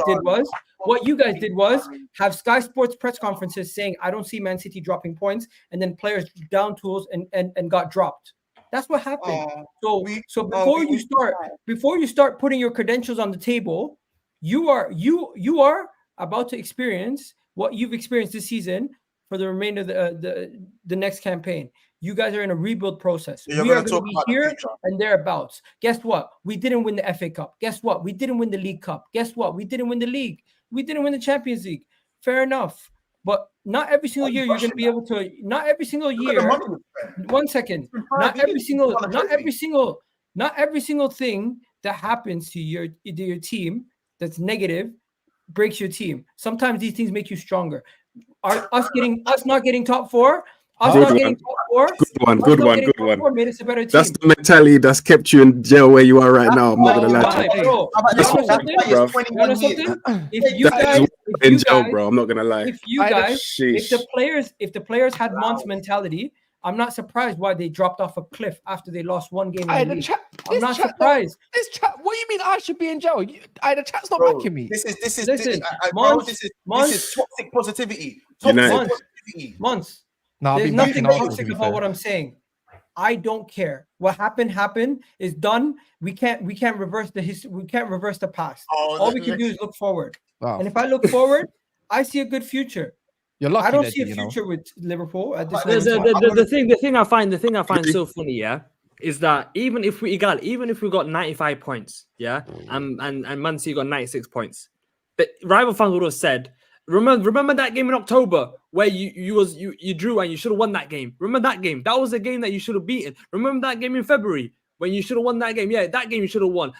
did was have Sky Sports press conferences saying, I don't see Man City dropping points, and then players down tools and got dropped. That's what happened. So before you start putting your credentials on the table, you are about to experience what you've experienced this season for the remainder of the next campaign. You guys are in a rebuild process. So we are going to be here and thereabouts. Guess what? We didn't win the FA Cup. Guess what? We didn't win the League Cup. Guess what? We didn't win the league. We didn't win the Champions League. Fair enough. But not every single year you're going to be able to. Not every single year. One second. Not every single thing that happens to your team that's negative breaks your team. Sometimes these things make you stronger. Us not getting top four. Good one. Made us a better team. That's the mentality that's kept you in jail where you are right now. I'm not gonna lie to you. In jail, bro. I'm not gonna lie. If the players had Monts mentality, I'm not surprised why they dropped off a cliff after they lost one game. I'm not surprised. What do you mean I should be in jail? The chat's not backing me. This is toxic positivity. Monts. No, there's nothing toxic about what I'm saying. I don't care. What happened is done. We can't reverse the history. We can't reverse the past. All we can do is look forward. Wow. And if I look forward, I see a good future. You're lucky. I don't see a future with Liverpool at this moment. The thing I find so funny, yeah, is that even if we got 95 points, yeah, and Man City got 96 points, but rival fans would have said, remember that game in October where you drew and you should have won that game. Remember that game? That was a game that you should have beaten. Remember that game in February when you should have won that game? Yeah, that game you should have won.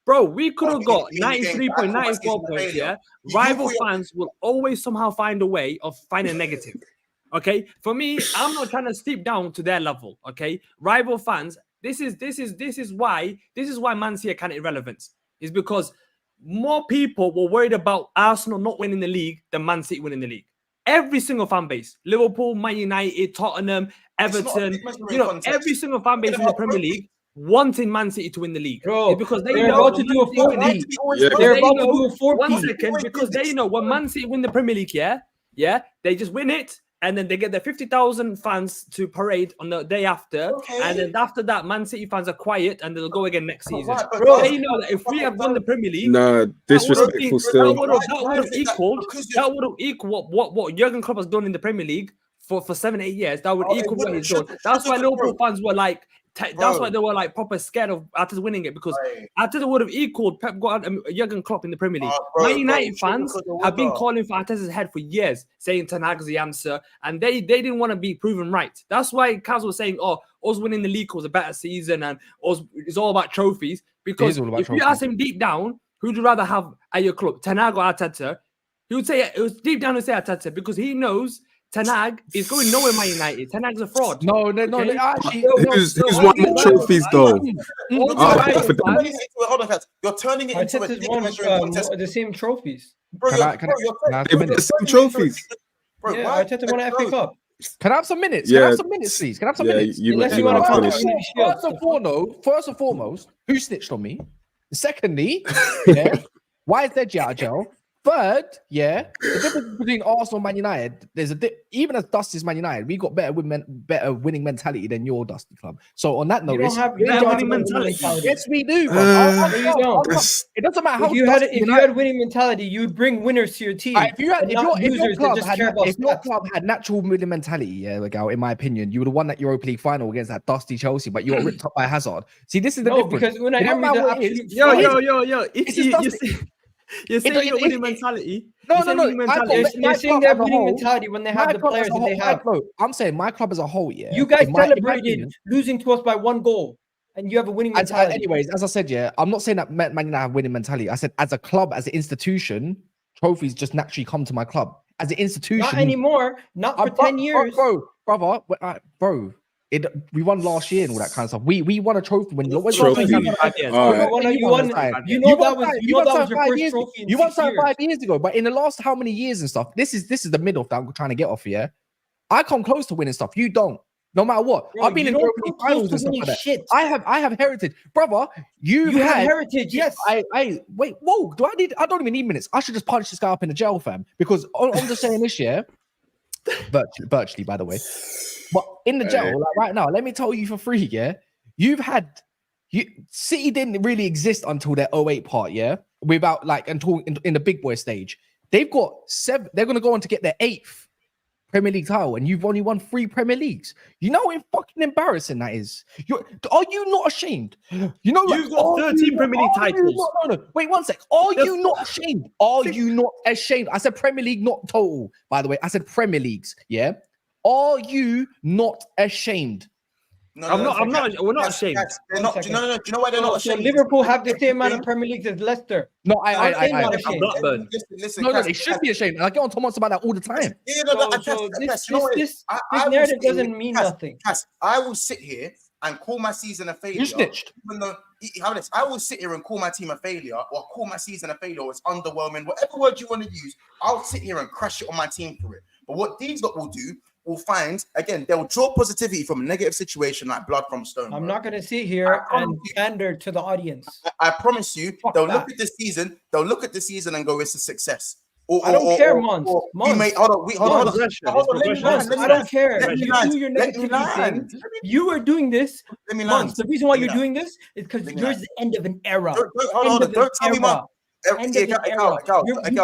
Bro, we could have got 93.94 points, yeah? Rival fans will always somehow find a way of finding a negative, okay? For me, I'm not trying to steep down to their level, okay? Rival fans, this is why Man City are kind of irrelevant. Is because more people were worried about Arsenal not winning the league than Man City winning the league. Every single fan base, Liverpool, Man United, Tottenham, Everton, every single fan base in the Premier League wanting Man City to win the league. Bro, because they're about to do a 4P. They're about to do a 4P. 1 second, because they know when Man City win the Premier League, yeah, they just win it, and then they get their 50,000 fans to parade on the day after, and then after that, Man City fans are quiet, and they'll go again next season. Bro, they know that if we have won the Premier League, no, disrespectful still. That would have equaled what Jurgen Klopp has done in the Premier League for 7-8 years. That would equal what he's done. That's why Liverpool fans were like That's why they were like proper scared of Arteta winning it, because Arteta would have equaled Pep Guardiola, Jurgen Klopp in the Premier League. Man United fans have been calling for Arteta's head for years, saying Ten Hag's the answer, and they didn't want to be proven right. That's why Kaz was saying, "Oh, us winning the league was a better season, and us it's all about trophies." Because if you ask him deep down, who'd you rather have at your club, Ten Hag or Arteta? He would say it was deep down to say Arteta, because he knows Ten Hag is going nowhere. Man United. Ten Hag's a fraud. No. Actually, who's won more trophies though? Hold on, Kat. You're turning it into a the same trophies. Bro, They've been the same trophies. Bro, yeah, Arteta won an FA Cup. Can I have some minutes? Yeah. Can I have some minutes, please? Can I have some minutes? You Unless you you want want to to finish. First and foremost, who snitched on me? Secondly, yeah, why is Deji out of jail? Third, yeah, the difference between Arsenal and Man United, there's even as Dusty's Man United, we got better winning mentality than your Dusty club. So on that note, You don't have winning mentality. Yes, we do. Bro. You don't. It doesn't matter how. If you had winning mentality, you'd bring winners to your team. If your club had natural winning mentality, yeah, Egal, in my opinion, you would have won that Europa League final against that Dusty Chelsea, but you got ripped up by Hazard. See, this is the difference. Because when I am You're saying your winning mentality. No. You're saying they have winning mentality when they have the players that they have. I'm saying my club as a whole, yeah. You guys celebrated losing to us by 1 goal, and you have a winning mentality. Anyways, as I said, yeah, I'm not saying that Man United have winning mentality. I said as a club, as an institution, trophies just naturally come to my club. As an institution, not anymore. Not for 10 years, bro. We won last year and all that kind of stuff. We won a trophy when you won. You won something 5 years ago, but in the last how many years and stuff? This is the middle that I'm trying to get off here. I come close to winning stuff. You don't. No matter what, bro, I've been in Europa League finals and stuff like that. Shit. I have heritage, brother. You have heritage, yes. I wait. Whoa, I don't even need minutes. I should just punch this guy up in the jail, fam. Because I'm just saying this year, virtually, by the way. But in the jail, like right now, let me tell you for free, yeah. City didn't really exist until their 08 part, yeah. Without until in the big boy stage, they've got 7. They're gonna go on to get their 8th Premier League title, and you've only won 3 Premier Leagues. You know how fucking embarrassing that is. Are you not ashamed? You know you've got 13 Premier League titles. No. Wait 1 sec. Are you not ashamed? Are you not ashamed? I said Premier League, not total. By the way, I said Premier Leagues. Yeah. Are you not ashamed? I'm not. We're not ashamed. They're not. Do you know why they're not ashamed? Liverpool have the same amount of Premier Leagues as Leicester. No, I'm not ashamed. Listen, no, they should be ashamed. I get on Thomas about that all the time. This narrative doesn't mean nothing. I will sit here and call my season a failure. You snitched. Even though I will sit here and call my team a failure, or call my season a failure, or it's underwhelming, whatever word you want to use. I'll sit here and crash it on my team for it. But what these lot will do, will find, again, they'll draw positivity from a negative situation like blood from stone. I'm not going to sit here and pander to the audience. I promise you, they'll look at the season and go, it's a success. I don't care, Monts. Hold on. I don't care. You do your negativity thing. You are doing this. Monts. The reason why you're doing this is because yours is the end of an era. Don't tell me, man. You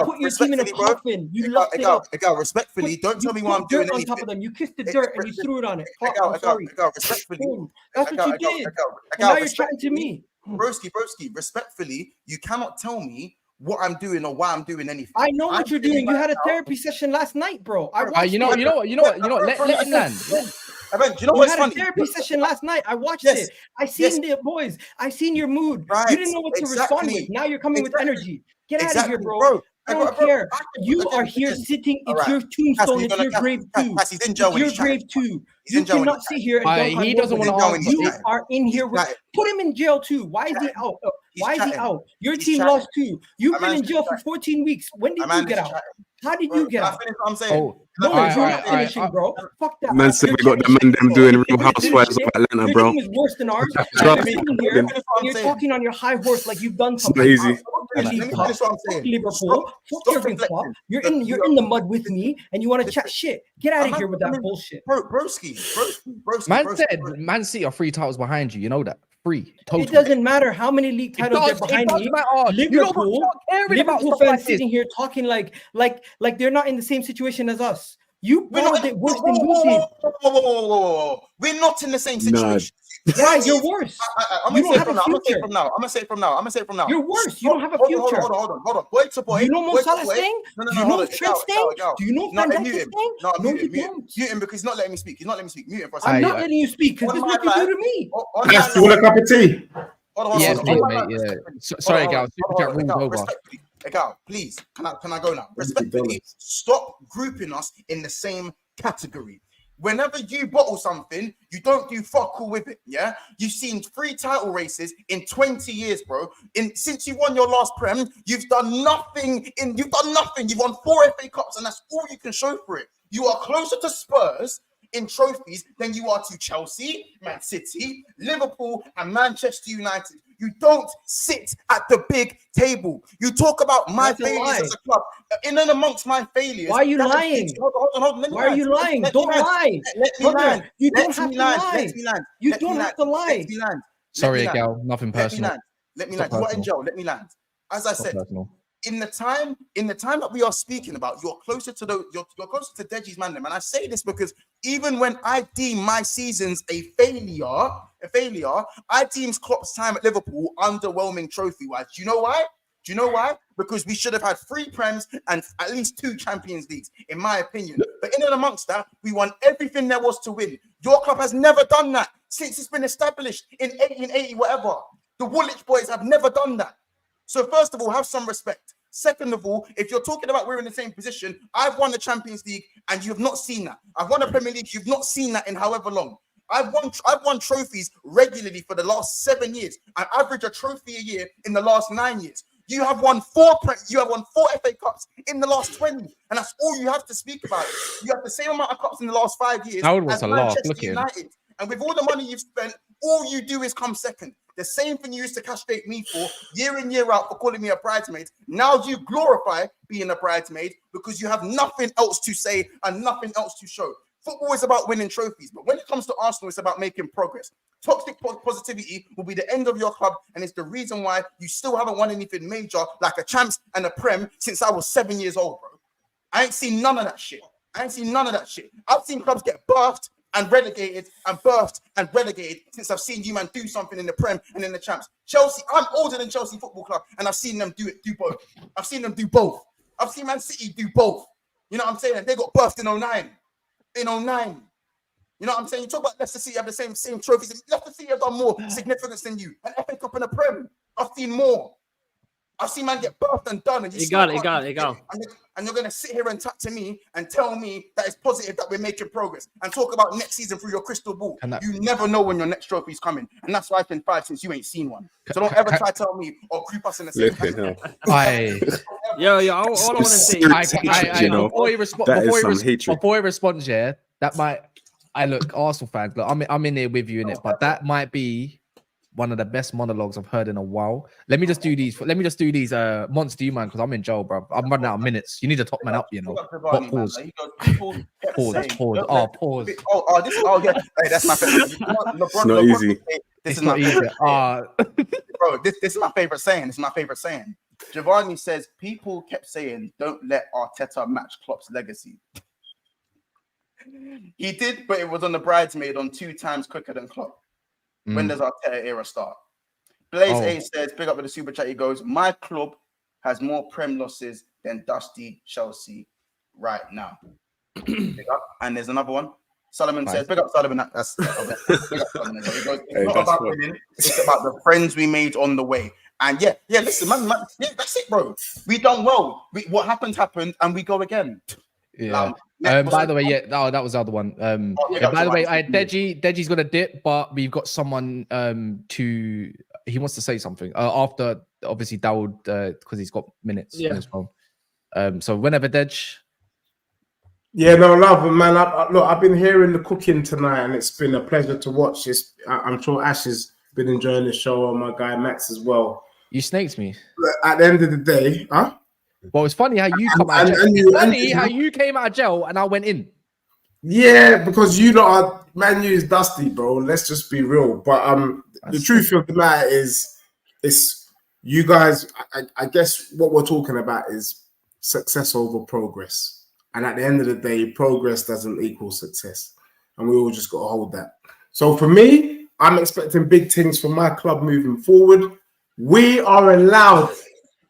put your team in a coffin. You locked it up. Egal, respectfully, don't tell me why I'm doing anything. On top of them. You kissed the dirt and you threw it on it. Egal, respectfully. That's what you did. Now you're chatting to me. Broski, respectfully, you cannot tell me what I'm doing or why I'm doing anything. I know what you're doing. You had a therapy session last night, bro. You know what? Let him land. You know what's funny? A therapy session last night. I watched it. I seen the boys. I seen your mood. Right. You didn't know what to respond with. Now you're coming with energy. Get out of here, bro. I don't care. You are here sitting. It's your tombstone. It's your grave too. It's your grave too. You cannot sit here and he doesn't want to answer. You are in here. Put him in jail too. Why is he out? Why is he out? Your team lost too. You've been in jail for 14 weeks. When did you get out? How did you get out? I'm saying. No, you're not finishing, bro. Fuck that. Man said we got the man them doing Real Housewives of Atlanta, bro. Your team is worse than ours. You're talking on your high horse like you've done something. It's not easy. Fuck Liverpool. Fuck Jurgen Klopp. You're in the mud with me, and you want to chat shit. Get out of here with that bullshit. Broski. Man said Man City are 3 titles behind you. You know that. 3 total. It doesn't matter how many league titles they're behind me. Liverpool fans sitting here talking like they're not in the same situation as us. You brought it worse than losing. Whoa. We're not in the same situation. Why? You're worse. I'm You gonna don't say have a future. I'm gonna say it from now. You're worse. You don't have a Hold future. on. Boy to boy. Do you know Mo boy to Salah boy. staying? No, Do you hold know on. Trent staying? Do you know Van No, Dijk mute is him. staying? No, No, mute you him. don't. Mute him because he's not letting me speak. He's not letting me speak. Mute him for a I'm second. not letting you speak because On this is my what you do life- to me. on my Yes, you want a life- cup of tea? Hold Yes, on. please, On my mate. life, Yeah. respectfully. Sorry, Hold on, Gal. Super chat rules Egal, over. respectfully. Egal, please. Can I go now? Respectfully, stop grouping us in the same category. Whenever you bottle something, you don't do fuck all with it. Yeah, you've seen 3 title races in 20 years, bro. Since you won your last prem, you've done nothing. You've won 4 FA Cups, and that's all you can show for it. You are closer to Spurs in trophies than you are to Chelsea, Man City, Liverpool, and Manchester United. You don't sit at the big table. You talk about my That's a failures lie. as a club. In and amongst my failures, Why are you that's a lying? huge- Hold on. Let me Why are land. you lying? Let me Don't land. lie. Let me Brother, land. you Let don't have me to land. lie. Let me land. You Let don't me have land. to lie. Let me land. Sorry, Let me land. Gal. Nothing Let me personal. land. Let me It's land. not You are in personal. jail. Let me land. As I It's not said, personal. in the time that we are speaking about, you're closer to you're closer to Deji's man. And I say this because even when I deem my seasons a failure, I deem Klopp's time at Liverpool underwhelming trophy-wise. Do you know why? Because we should have had 3 Prems and at least 2 Champions Leagues, in my opinion. But in and amongst that, we won everything there was to win. Your club has never done that since it's been established in 1880, whatever. The Woolwich boys have never done that. So first of all, have some respect. Second of all, if you're talking about we're in the same position, I've won the Champions League and you have not seen that. I've won the Premier League, you've not seen that in however long. I've won trophies regularly for the last 7 years. I average a trophy a year in the last 9 years. You have won 4 FA Cups in the last 20, and that's all you have to speak about. You have the same amount of cups in the last 5 years Howard wants as to laugh. Manchester Look at him. United. And with all the money you've spent, all you do is come second. The same thing you used to castrate me for year in, year out for calling me a bridesmaid. Now you glorify being a bridesmaid because you have nothing else to say and nothing else to show. Football is about winning trophies, but when it comes to Arsenal, it's about making progress. Toxic positivity will be the end of your club, and it's the reason why you still haven't won anything major like a champs and a prem since I was 7 years old, bro. I ain't seen none of that shit. I've seen clubs get birthed and relegated and birthed and relegated since I've seen you man do something in the Prem and in the Champs. Chelsea, I'm older than Chelsea Football Club, and I've seen them do both. I've seen them do both. I've seen Man City do both. You know what I'm saying? And they got birthed in 09. You know what I'm saying? You talk about Leicester City have the same trophies. Leicester City have done more significance than you. An FA Cup and a Prem. I've seen more. I've seen man get birthed and done, and you Egal. and you're gonna sit here and talk to me and tell me that it's positive that we're making progress and talk about next season through your crystal ball. You never know when your next trophy is coming, and that's why it's been 5 since you ain't seen one. So don't ever try to tell me or group us in the same category. All I want to say, before he responds, yeah, that might. I look, Arsenal fans, look, I'm in there with you in it, but that might be one of the best monologues I've heard in a while. Let me just do these. Monts, do you mind? Because I'm in jail, bro. I'm running out of minutes. You need to top man up, you know. What pause? Pause. Yeah. Hey, that's my favorite. It's not easy. This is not easy. Bro, this is my favorite saying. Giovanni says people kept saying, "Don't let Arteta match Klopp's legacy." He did, but it was on the bridesmaid on 2 times quicker than Klopp. When does Arteta era start? Blaze A says, big up with the super chat. He goes, my club has more Prem losses than Dusty Chelsea right now. Big up. And there's another one. Solomon says, big up Solomon. That's big up Solomon. He goes, it's not about winning, it's about the friends we made on the way. And listen, man, that's it, bro. We done well. What happened, and we go again. Yeah. By the way, that was the other one. By the way, Deji's got a dip, but we've got someone he wants to say something after obviously Dawood because he's got minutes on his phone. So whenever Dej. Yeah, no, love, man. Look, I've been hearing the cooking tonight, and it's been a pleasure to watch this. I'm sure Ash has been enjoying the show, and my guy Max as well. You snaked me. At the end of the day, huh? Well, it's funny how you come out of jail. It's funny how you came out of jail and I went in. Yeah, because you lot are Man U's dusty, bro. Let's just be real. But the truth of the matter is, it's you guys. I guess what we're talking about is success over progress. And at the end of the day, progress doesn't equal success, and we all just got to hold that. So for me, I'm expecting big things from my club moving forward. We are allowed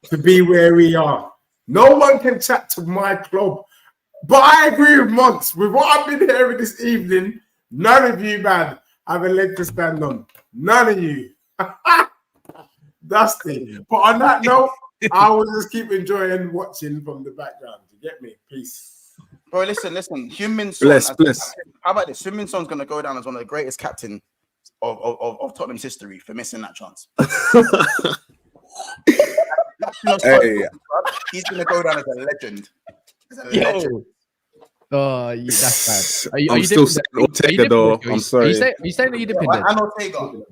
to be where we are. No one can chat to my club. But I agree with Monts. With what I've been hearing this evening, none of you, man, have a leg to stand on. None of you. Dusty. But on that note, I will just keep enjoying watching from the background. You get me? Peace. Bro, listen. Heung Min Son. Bless. How about this? Heung Min Son's going to go down as one of the greatest captains of Tottenham's history for missing that chance. Hey. He's going to go down as a legend. Yo. Oh, that's bad. I'm still saying Ortega, though. I'm sorry. Are you saying that you dipping there? And Ortega. All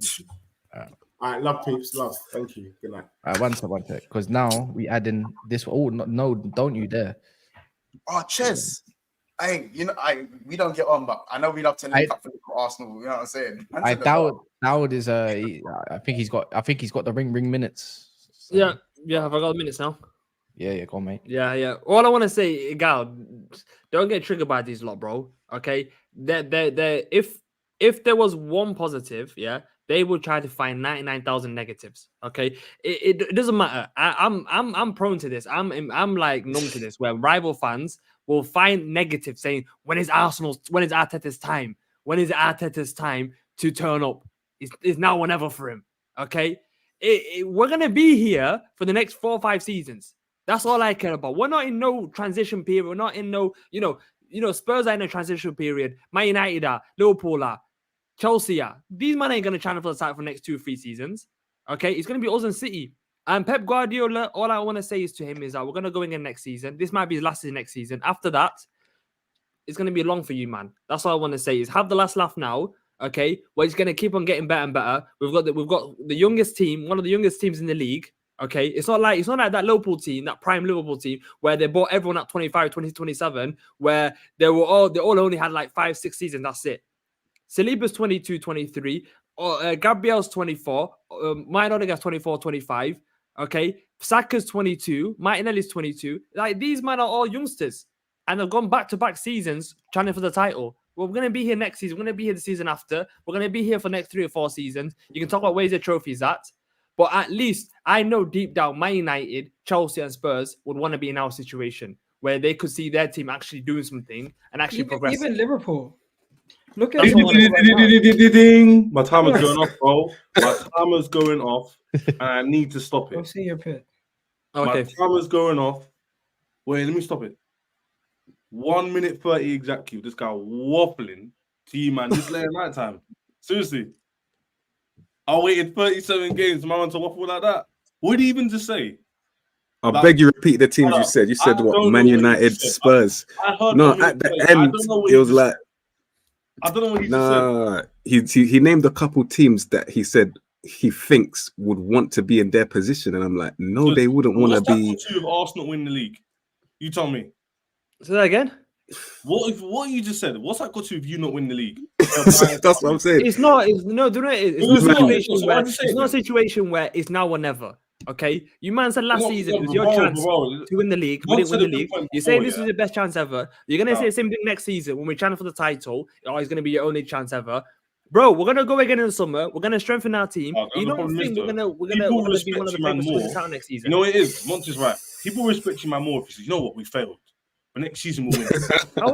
right, love peeps, love. Thank you. Good night. One sec. Because now we add in this. Oh, no, don't you dare. Oh, Ches. We don't get on, but I know we love to link up for Arsenal. You know what I'm saying? Dowd is I think he's got the ring minutes. So. Yeah. Have I got minutes now? Yeah, go on, mate. Yeah. All I want to say, Egal, don't get triggered by these lot, bro. Okay, if there was one positive, yeah, they would try to find 99,000 negatives. Okay, it doesn't matter. I'm prone to this. I'm like numb to this, where rival fans will find negatives saying, when is Arteta's time? When is Arteta's time to turn up? It's now or never for him. Okay, we're gonna be here for the next 4 or 5 seasons. That's all I care about. We're not in no transition period. We're not in no, Spurs are in a transition period. Man United are, Liverpool are, Chelsea are. These men ain't going to challenge for the title for the next 2 or 3 seasons. Okay? It's going to be us and City. And Pep Guardiola, all I want to say is to him is that we're going to go in next season. This might be his last season next season. After that, it's going to be long for you, man. That's all I want to say is have the last laugh now. Okay? We're just going to keep on getting better and better. We've got the youngest team, one of the youngest teams in the league. Okay, it's not like that Liverpool team, that prime Liverpool team, where they bought everyone at 25, 20, 27, where they all only had like 5, 6 seasons. That's it. Saliba's 22, 23, Gabriel's 24, Mine Odegaard's 24, 25. Okay, Saka's 22, Martinelli's 22. Like these men are all youngsters, and they've gone back-to-back seasons trying for the title. Well, we're going to be here next season. We're going to be here the season after. We're going to be here for the next 3 or 4 seasons. You can talk about where's the trophies at. But at least I know deep down, Man United, Chelsea, and Spurs would want to be in our situation where they could see their team actually doing something and actually progressing. Even Liverpool. Look at my timer's going off, bro. My timer's going off, and I need to stop it. I'll see your pit. Okay. My timer's going off. Wait, let me stop it. 1 minute 30 exactly. This guy waffling to you, man. This late at night time. Seriously. I waited 37 games, man, to waffle like that. What did he even just say? I beg you repeat the teams you said. You said what? Man United, Spurs. I heard no, at the end, it was like... I don't know what he just said. He named a couple teams that he said he thinks would want to be in their position. And I'm like, no, they wouldn't want to be... What's that got to do with Arsenal win the league? You tell me. Say that again? What you just said? What's that got to do with you not winning the league? That's what I'm saying. It's not a situation where it's now or never. Okay, you man said last season it was your chance to win the league. We didn't win the league. You're saying this was your best chance ever. You're gonna say the same thing next season when we're trying for the title. Oh, it's gonna be your only chance ever, bro. We're gonna go again in the summer. We're gonna strengthen our team. You know what I think? We're gonna be one of the favorites for the title next season. You know what it is? Monts is right. People respect you man more because you know what, we failed. But next season we'll win.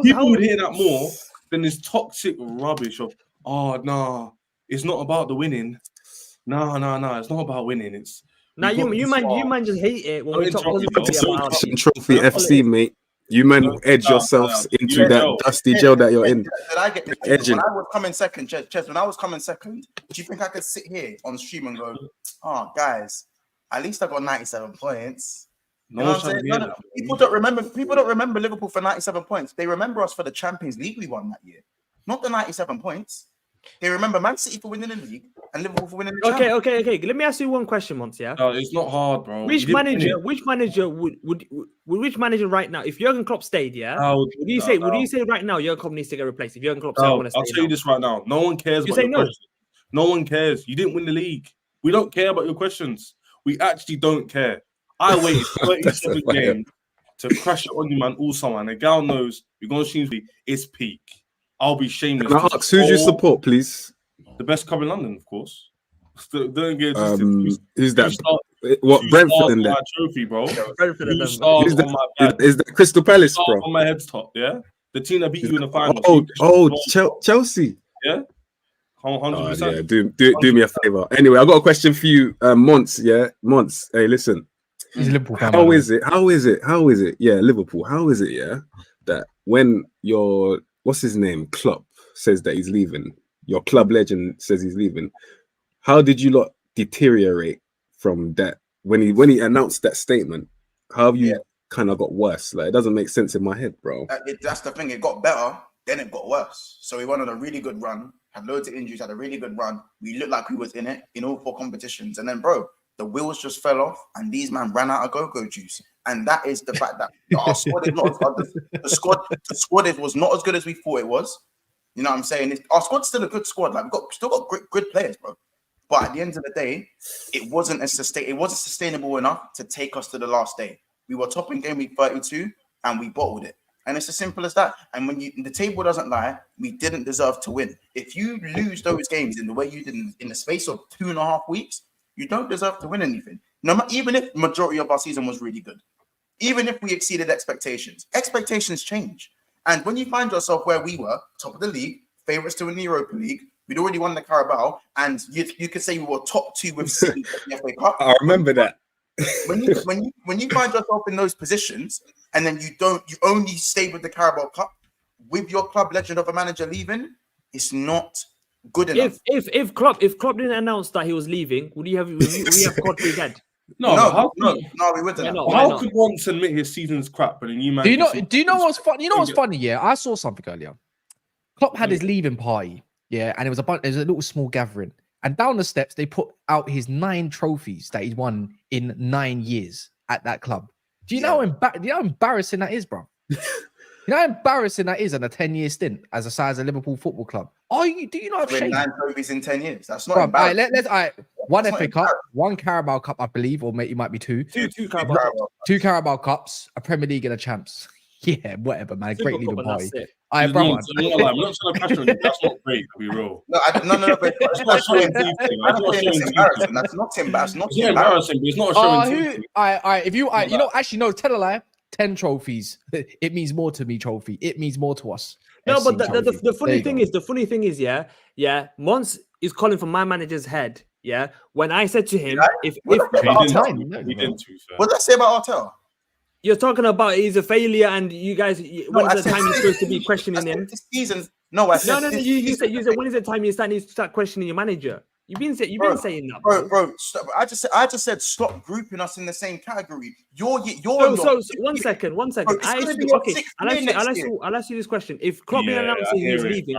People would hear that more than this toxic rubbish of, oh, nah, it's not about the winning. Nah, it's not about winning. It's now you man just hate it when we talk positivity about Trophy FC, mate. You man edge yourselves into that dusty gel that you're in. Did I get this? When I was coming second, Ches, when I was coming second, do you think I could sit here on stream and go, oh, guys, at least I got 97 points? You know what I'm saying? People don't remember Liverpool for 97 points. They remember us for the Champions League we won that year, not the 97 points. They remember Man City for winning the league and Liverpool for winning the Champions. Okay. Let me ask you one question, Monts. Yeah. No, it's not hard, bro. Which manager right now, if Jurgen Klopp stayed, would you say right now Jurgen Klopp needs to get replaced? If Jurgen Klopp said, I want to stay, I'll tell you this right now. No one cares. You say no. No one cares. You didn't win the league. We don't care about your questions. We actually don't care. I waited 37 games to crash it on you, man, all summer. And the gal knows we're going to change it's peak. I'll be shameless. Can I ask, who do you support, please? The best club in London, of course. Don't get twisted. Who's that? What Brentford in there? Trophy, bro. Brentford and Two them. stars Is on my back. that Crystal Palace, bro? On my head's top, yeah. The team that beat you in the final. Chelsea. Yeah. 100%. Yeah, do me a favor. Anyway, I got a question for you, Monts. Yeah, Monts. Hey, listen. He's a Liverpool fan. How is it? Yeah, Liverpool. How is it? Yeah, that when your what's his name, Klopp, says that he's leaving, your club legend says he's leaving. How did you lot deteriorate from that when he announced that statement? How have you kind of got worse? Like, it doesn't make sense in my head, bro. That's the thing. It got better, then it got worse. So we went on a really good run, had loads of injuries, had a really good run. We looked like we was in it in all 4 competitions, and then, bro, the wheels just fell off, and these man ran out of go-go juice. And that is the fact that our squad is not the squad was not as good as we thought it was. You know what I'm saying? Our squad's still a good squad. Like, we've still got good players, bro. But at the end of the day, it wasn't sustainable enough to take us to the last day. We were top in game week 32, and we bottled it. And it's as simple as that. And when the table doesn't lie, we didn't deserve to win. If you lose those games in the way you did in the space of 2.5 weeks, you don't deserve to win anything. Even if the majority of our season was really good, even if we exceeded expectations change. And when you find yourself where we were, top of the league, favourites to win the Europa League, we'd already won the Carabao, and you could say we were top 2 with City in the FA Cup. I remember that. When you find yourself in those positions, and then you only stay with the Carabao Cup with your club legend of a manager leaving, it's not good enough. If Klopp didn't announce that he was leaving, would you have Klopp for his head? No, we wouldn't. How could Monts admit his season's crap, but then you man? Do you know what's funny? You know what's funny? Yeah, I saw something earlier. Klopp had his leaving party. Yeah, and it was a little small gathering. And down the steps, they put out his 9 trophies that he's won in 9 years at that club. Do you know how embarrassing that is, bro? You know how embarrassing that is in a 10-year stint as a size of Liverpool Football Club? Do you not have shame? 9 trophies in 10 years. That's not embarrassing. Let's one FA Cup, 1 Carabao Cup, I believe, or it might be 2. 2 Carabao. 2 Carabao Cups, a Premier League and a Champs. Yeah, whatever, man. Great leaving party. I'm not trying to pressure on you. That's not great, to be real. No, but it's not showing embarrassing. That's not embarrassing. It's not embarrassing, but it's not showing. If you actually no, tell a lie. 10 trophies. It means more to me. Trophy. It means more to us. No, but the funny thing is, yeah. Monts is calling for my manager's head. Yeah. When I said to him, what does that say about Arteta? You're talking about he's a failure, and you guys. When's the time you're supposed to be questioning him? No. You said when is the time you start questioning your manager? You've been saying that, bro. Stop. I just said stop grouping us in the same category. You're. So 1 second. I'll ask you this question: if Klopp announced he was leaving,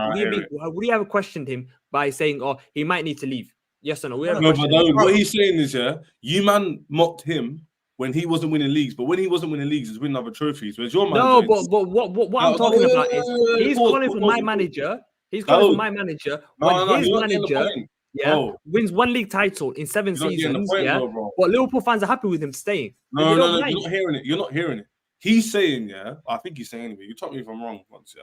would you have questioned him by saying, "Oh, he might need to leave"? Yes or no? What he's saying is, you man mocked him when he wasn't winning leagues, but when he wasn't winning leagues, he's winning other trophies. Whereas your manager, but what I'm talking about is he's calling for my manager. He's calling for my manager when his manager wins 1 league title in 7 seasons. But Liverpool fans are happy with him staying. No, you're not hearing it. You're not hearing it. He's saying, I think he's saying anyway. You tell me if I'm wrong once,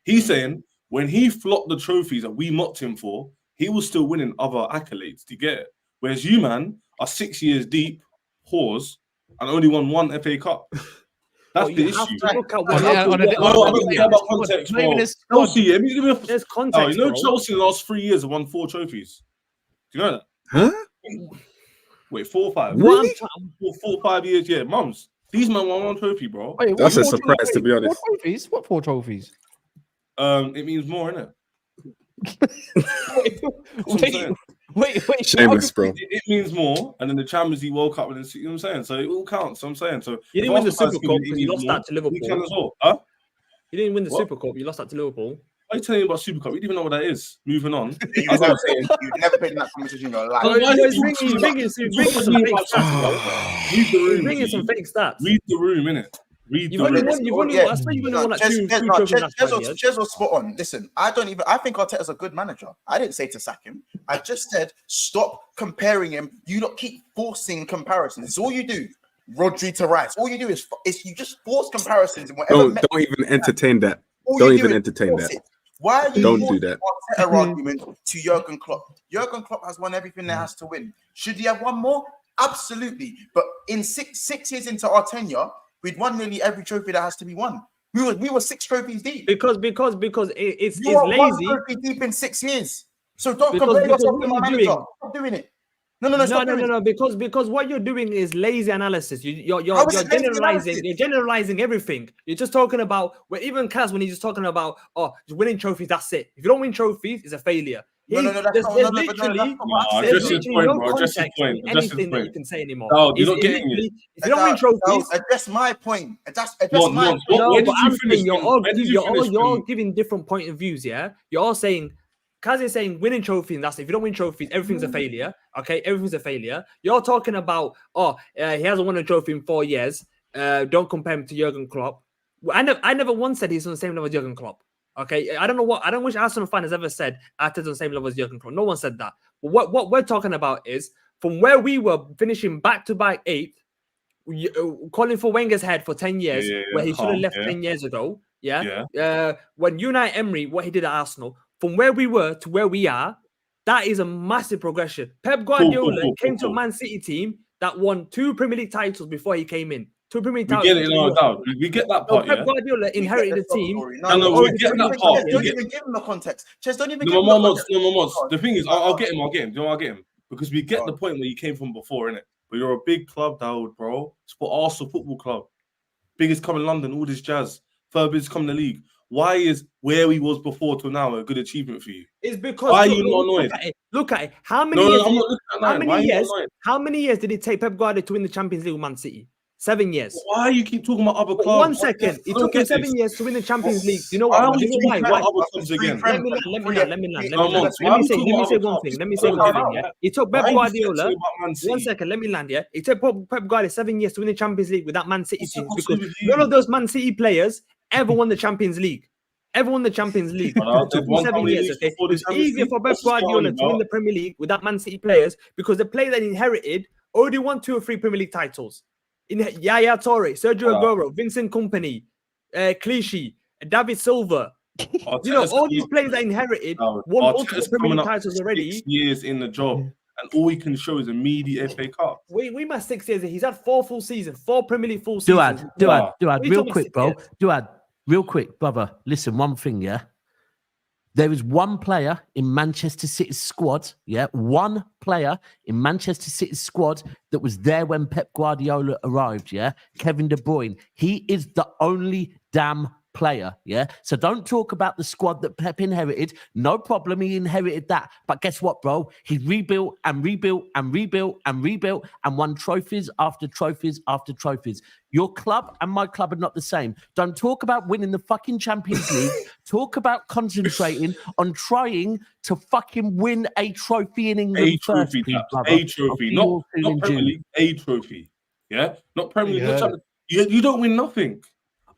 He's saying when he flopped the trophies that we mocked him for, he was still winning other accolades. Do you get it? Whereas you, man, are 6 years deep, whores, and only won 1 FA Cup. That's the issue. I'm about context, bro. Chelsea, there's context. Chelsea in the last 3 years have won 4 trophies. Do you know that? Huh? Wait, 4 or 5? Really? 4 or 5 years, yeah. Mums, these men won 1 trophy, bro. Wait, that's a surprise, to be honest. 4 trophies? What 4 trophies? It means more, innit? Wait. Shameless, bro. It means more, and then the Champions League, World Cup, and you know what I'm saying? So it all counts. I'm saying. So you didn't win the Super Cup because you lost that to Liverpool. You can as well, huh? You didn't win the Super Cup. You lost that to Liverpool. Why are you telling me about Super Cup? You didn't even know what that is. Moving on. You've never played in that competition in your life. He's bringing some fake stats. Read the room, innit? You've only won like 2 trophies. Ches was spot on. Listen, I think Arteta's a good manager. I didn't say to sack him. I just said stop comparing him. You don't keep forcing comparisons. It's all you do. Rodri to Rice. All you do is you just force comparisons in whatever. Don't even entertain that. Don't even entertain that. Why are you Don't do forcing that. Arteta argument to Jurgen Klopp? Jurgen Klopp has won everything there has to win. Should he have won more? Absolutely. But in six years into our tenure, we'd won nearly every trophy that has to be won. We were 6 trophies deep. Because it's You are one lazy. trophy deep in 6 years. So don't Because compare yourself what to my you're manager. doing- Stop doing it. No. Because what you're doing is lazy analysis. You're How is it lazy generalizing. analysis? You're generalizing everything. You're just talking about even Kaz when he's just talking about just winning trophies. That's it. If you don't win trophies, it's a failure. No, that's There's not literally Address his point, bro. Address his context point. in Address his anything that you point. can say anymore. No, you're It's not getting literally, it. if you don't win trophies, Address my point. Address Monts, my Monts, point. where but did you I'm finish? saying Where did you finish? you're giving different point of views. Yeah, you're all saying. Kaz is saying winning trophies, and that's it. If you don't win trophies, everything's a failure. Okay, everything's a failure. You're talking about, he hasn't won a trophy in 4 years. Don't compare him to Jurgen Klopp. I never once said he's on the same level as Jurgen Klopp. Okay, I don't wish Arsenal fan has ever said Arteta's on the same level as Jurgen Klopp. No one said that. But what we're talking about is from where we were finishing back-to-back 8th, calling for Wenger's head for 10 years, where he should have left 10 years ago. When Unai Emery, what he did at Arsenal, from where we were to where we are, that is a massive progression. Pep Guardiola came to a Man City team that won 2 Premier League titles before he came in. 2 Premier League We titles. get it now, down. We get that part, Pep Guardiola inherited the team. No, we get that part. Don't even give him the context. Just don't even give No, him the Monts. context. The thing is, I'll get him. Do you know, I'll get him because we get the point where you came from before, innit? But you're a big club, Dawood, bro. It's for Arsenal Football Club, biggest club in London. All this jazz, third biggest club in the league. Why is where we was before to now a good achievement for you? It's because why are you not annoyed? Look at it. How many years? I'm not How many years did it take Pep Guardiola to win the Champions League with Man City? 7 years. Why you keep talking about other clubs? 1 second. It took him 7 years to win the Champions League. You know what? Let me say one thing. Yeah. It took Pep Guardiola. 1 second. Let me land. Yeah. It took Pep Guardiola 7 years to win the Champions League with that Man City team because none of those Man City players ever won the Champions League. It took me 7 years. Okay, it was easier for Pep Guardiola to win the Premier League with that Man City players because the players that he inherited already won 2 or 3 Premier League titles. In Yaya Toure, Sergio Aguero, Vincent Kompany, Clichy, David Silva. You know, all these players that inherited won multiple Premier League titles already. 6 years in the job, and all he can show is a media FA Cup. We must 6 years. He's had 4 full seasons, 4 Premier League full seasons. Duad, real quick, bro. Duad, real quick, brother. Listen, one thing, yeah. There is one player in Manchester City's squad, one player in Manchester City's squad that was there when Pep Guardiola arrived, Kevin De Bruyne. He is the only damn player, So don't talk about the squad that Pep inherited. No problem, he inherited that. But guess what, bro? He rebuilt and rebuilt and rebuilt and rebuilt and won trophies after trophies after trophies. Your club and my club are not the same. Don't talk about winning the fucking Champions League. Talk about concentrating on trying to fucking win a trophy in England first, please, brother. A trophy, not Premier League, a trophy. Yeah? Not Premier League. You don't win nothing.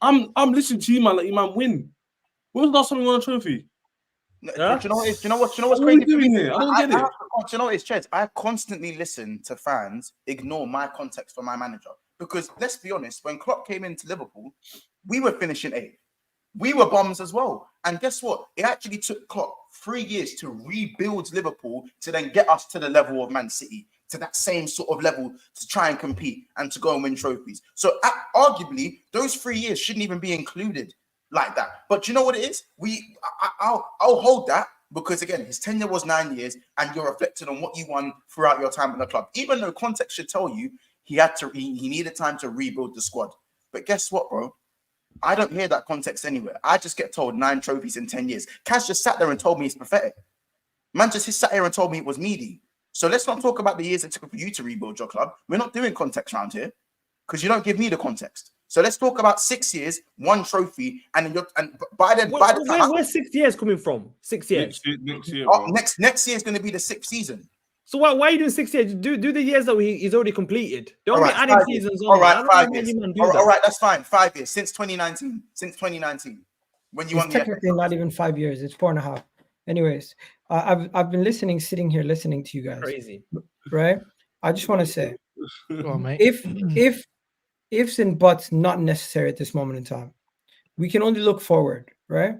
I'm listening to you, man. Let you man win. When was the last time you won a trophy? Do you know what's What are crazy? we doing here? I don't get it. Do you know what it's, Chez? I constantly listen to fans ignore my context for my manager. Because let's be honest, when Klopp came into Liverpool, we were finishing 8th. We were bums as well. And guess what? It actually took Klopp 3 years to rebuild Liverpool to then get us to the level of Man City, to that same sort of level to try and compete and to go and win trophies. So arguably, those 3 years shouldn't even be included like that. But you know what it is? I'll hold that because, again, his tenure was 9 years and you're reflecting on what you won throughout your time in the club. Even though context should tell you he needed time to rebuild the squad. But guess what, bro? I don't hear that context anywhere. I just get told 9 trophies in 10 years. Cash just sat there and told me it's pathetic. Man just sat here and told me it was meaty. So let's not talk about the years it took for you to rebuild your club. We're not doing context around here because you don't give me the context. So let's talk about 6 years, 1 trophy, and by the time where's 6 years coming from? 6 years. Next year, next year is going to be the 6th season. So why are you doing 6 years? Do the years that he's already completed. Don't be adding seasons on. All right, 5 years. All right, that's fine. 5 years since 2019. Since 2019, when you won the technically not even 5 years. It's 4.5. Anyways, I've been sitting here listening to you guys. Crazy, right? I just want to say, Go on, mate. if ifs and buts not necessary at this moment in time, we can only look forward, right?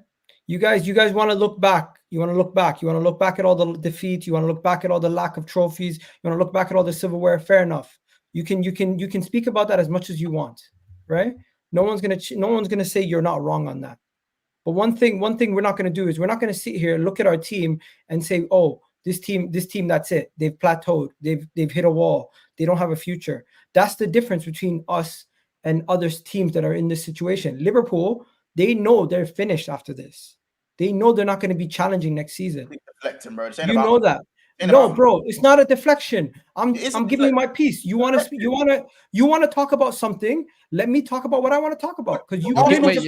You guys want to look back. You want to look back. You want to look back at all the defeats. You want to look back at all the lack of trophies. You want to look back at all the silverware. Fair enough. You can speak about that as much as you want, right? No one's gonna say you're not wrong on that. But one thing we're not gonna do is we're not gonna sit here, look at our team, and say, oh, this team, that's it. They've plateaued. They've hit a wall. They don't have a future. That's the difference between us and other teams that are in this situation. Liverpool, they know they're finished after this. They know they're not going to be challenging next season. Deflecting, bro. You know that. No, bro, it's not a deflection. I'm giving you my piece. You want to talk about something? Let me talk about what I want to talk about. Because you you're giving him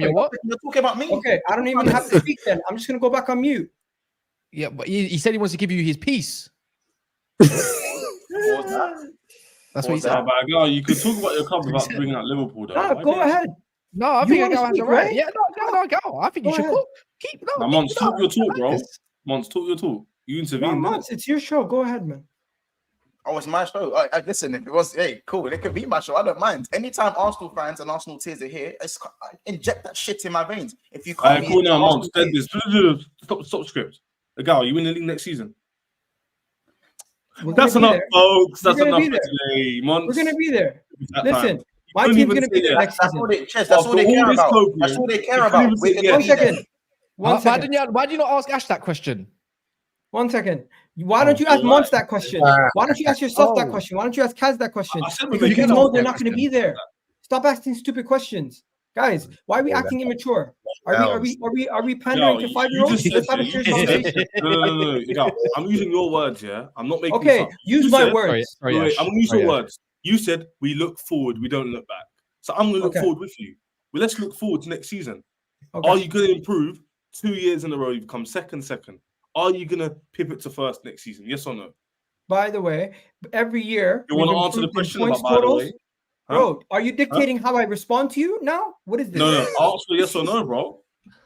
your what? You're talking about me. Okay, I don't even have to speak then. I'm just gonna go back on mute. Yeah, but he said he wants to give you his piece. That's what he said. You could talk about your club without bringing out Liverpool, though. No, go ahead. No, I think Egal has a right. Yeah, no, go. I think you should keep. No, Monts, talk your talk, bro. Monts, talk your talk. You intervene. Monts, it's your show. Go ahead, man. Oh, it's my show. Listen, if it was, hey, cool, it could be my show. I don't mind. Anytime Arsenal fans and Arsenal tears are here, I inject that shit in my veins. If you can't, cool now, Monts. Stop script. Egal, you win the league next season. That's enough, folks. That's enough for today, Monts. We're gonna be there. Listen, my team's gonna be there next season. That's all they care about. That's all they care about. 1 second. Why do you not ask Ash that question? 1 second. Why don't you ask Monts that question? Why don't you ask yourself that question? Why don't you ask Kaz that question? Because you know they're not going to be there. Stop asking stupid questions, guys. Why are we acting immature? Are we pandering to 5-year-olds? Let's have a serious conversation. No. I'm using your words, yeah. I'm not making. Okay, use my words. I'm going to use your words. You said we look forward, we don't look back. So I'm going to look forward with you. Well, let's look forward to next season. Are you going to improve? 2 years in a row, you've come second. Are you going to pivot to first next season? Yes or no? By the way, every year... You want to answer the question about by the way? Bro, are you dictating how I respond to you now? What is this? No. Answer yes or no, bro.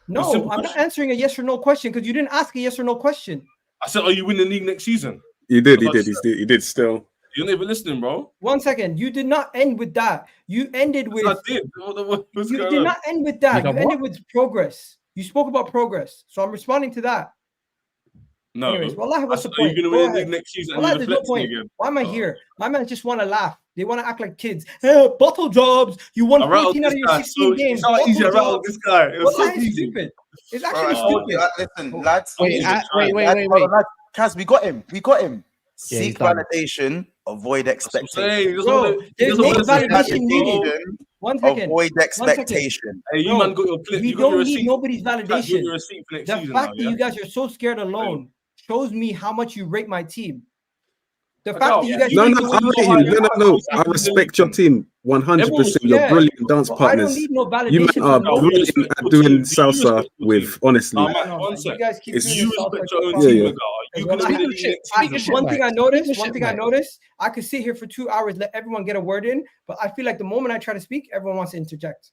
No, I'm not answering a yes or no question because you didn't ask a yes or no question. I said, are you winning the league next season? He did still. You're not even listening, bro. 1 second. You did not end with that. You ended with... I did. You did not end with that. You ended with progress. You spoke about progress. So I'm responding to that. No. Anyways, Wallahi, what's the point? Are you going to win the league next season? Wallahi, there's no point. Again? Why am I here? My man just want to laugh. They want to act like kids. Hey, bottle jobs. You won 14 out of your 16 games. It's not easy around this guy. It was so easy. Stupid. It's actually stupid. Listen, lads. Wait. Kaz, we got him. Seek validation, avoid expectation. Bro, there's no validation needed. 1 second. Avoid expectation. Hey, you man got your clip. We don't need nobody's validation. The fact that you guys are so scared alone shows me how much you rate my team. The fact that you guys no. I respect your team 100%. You're brilliant dance partners. I don't need no validation. You are brilliant at doing salsa with, honestly. It's you respect your own team. One thing I noticed, I could sit here for 2 hours, let everyone get a word in, but I feel like the moment I try to speak, everyone wants to interject.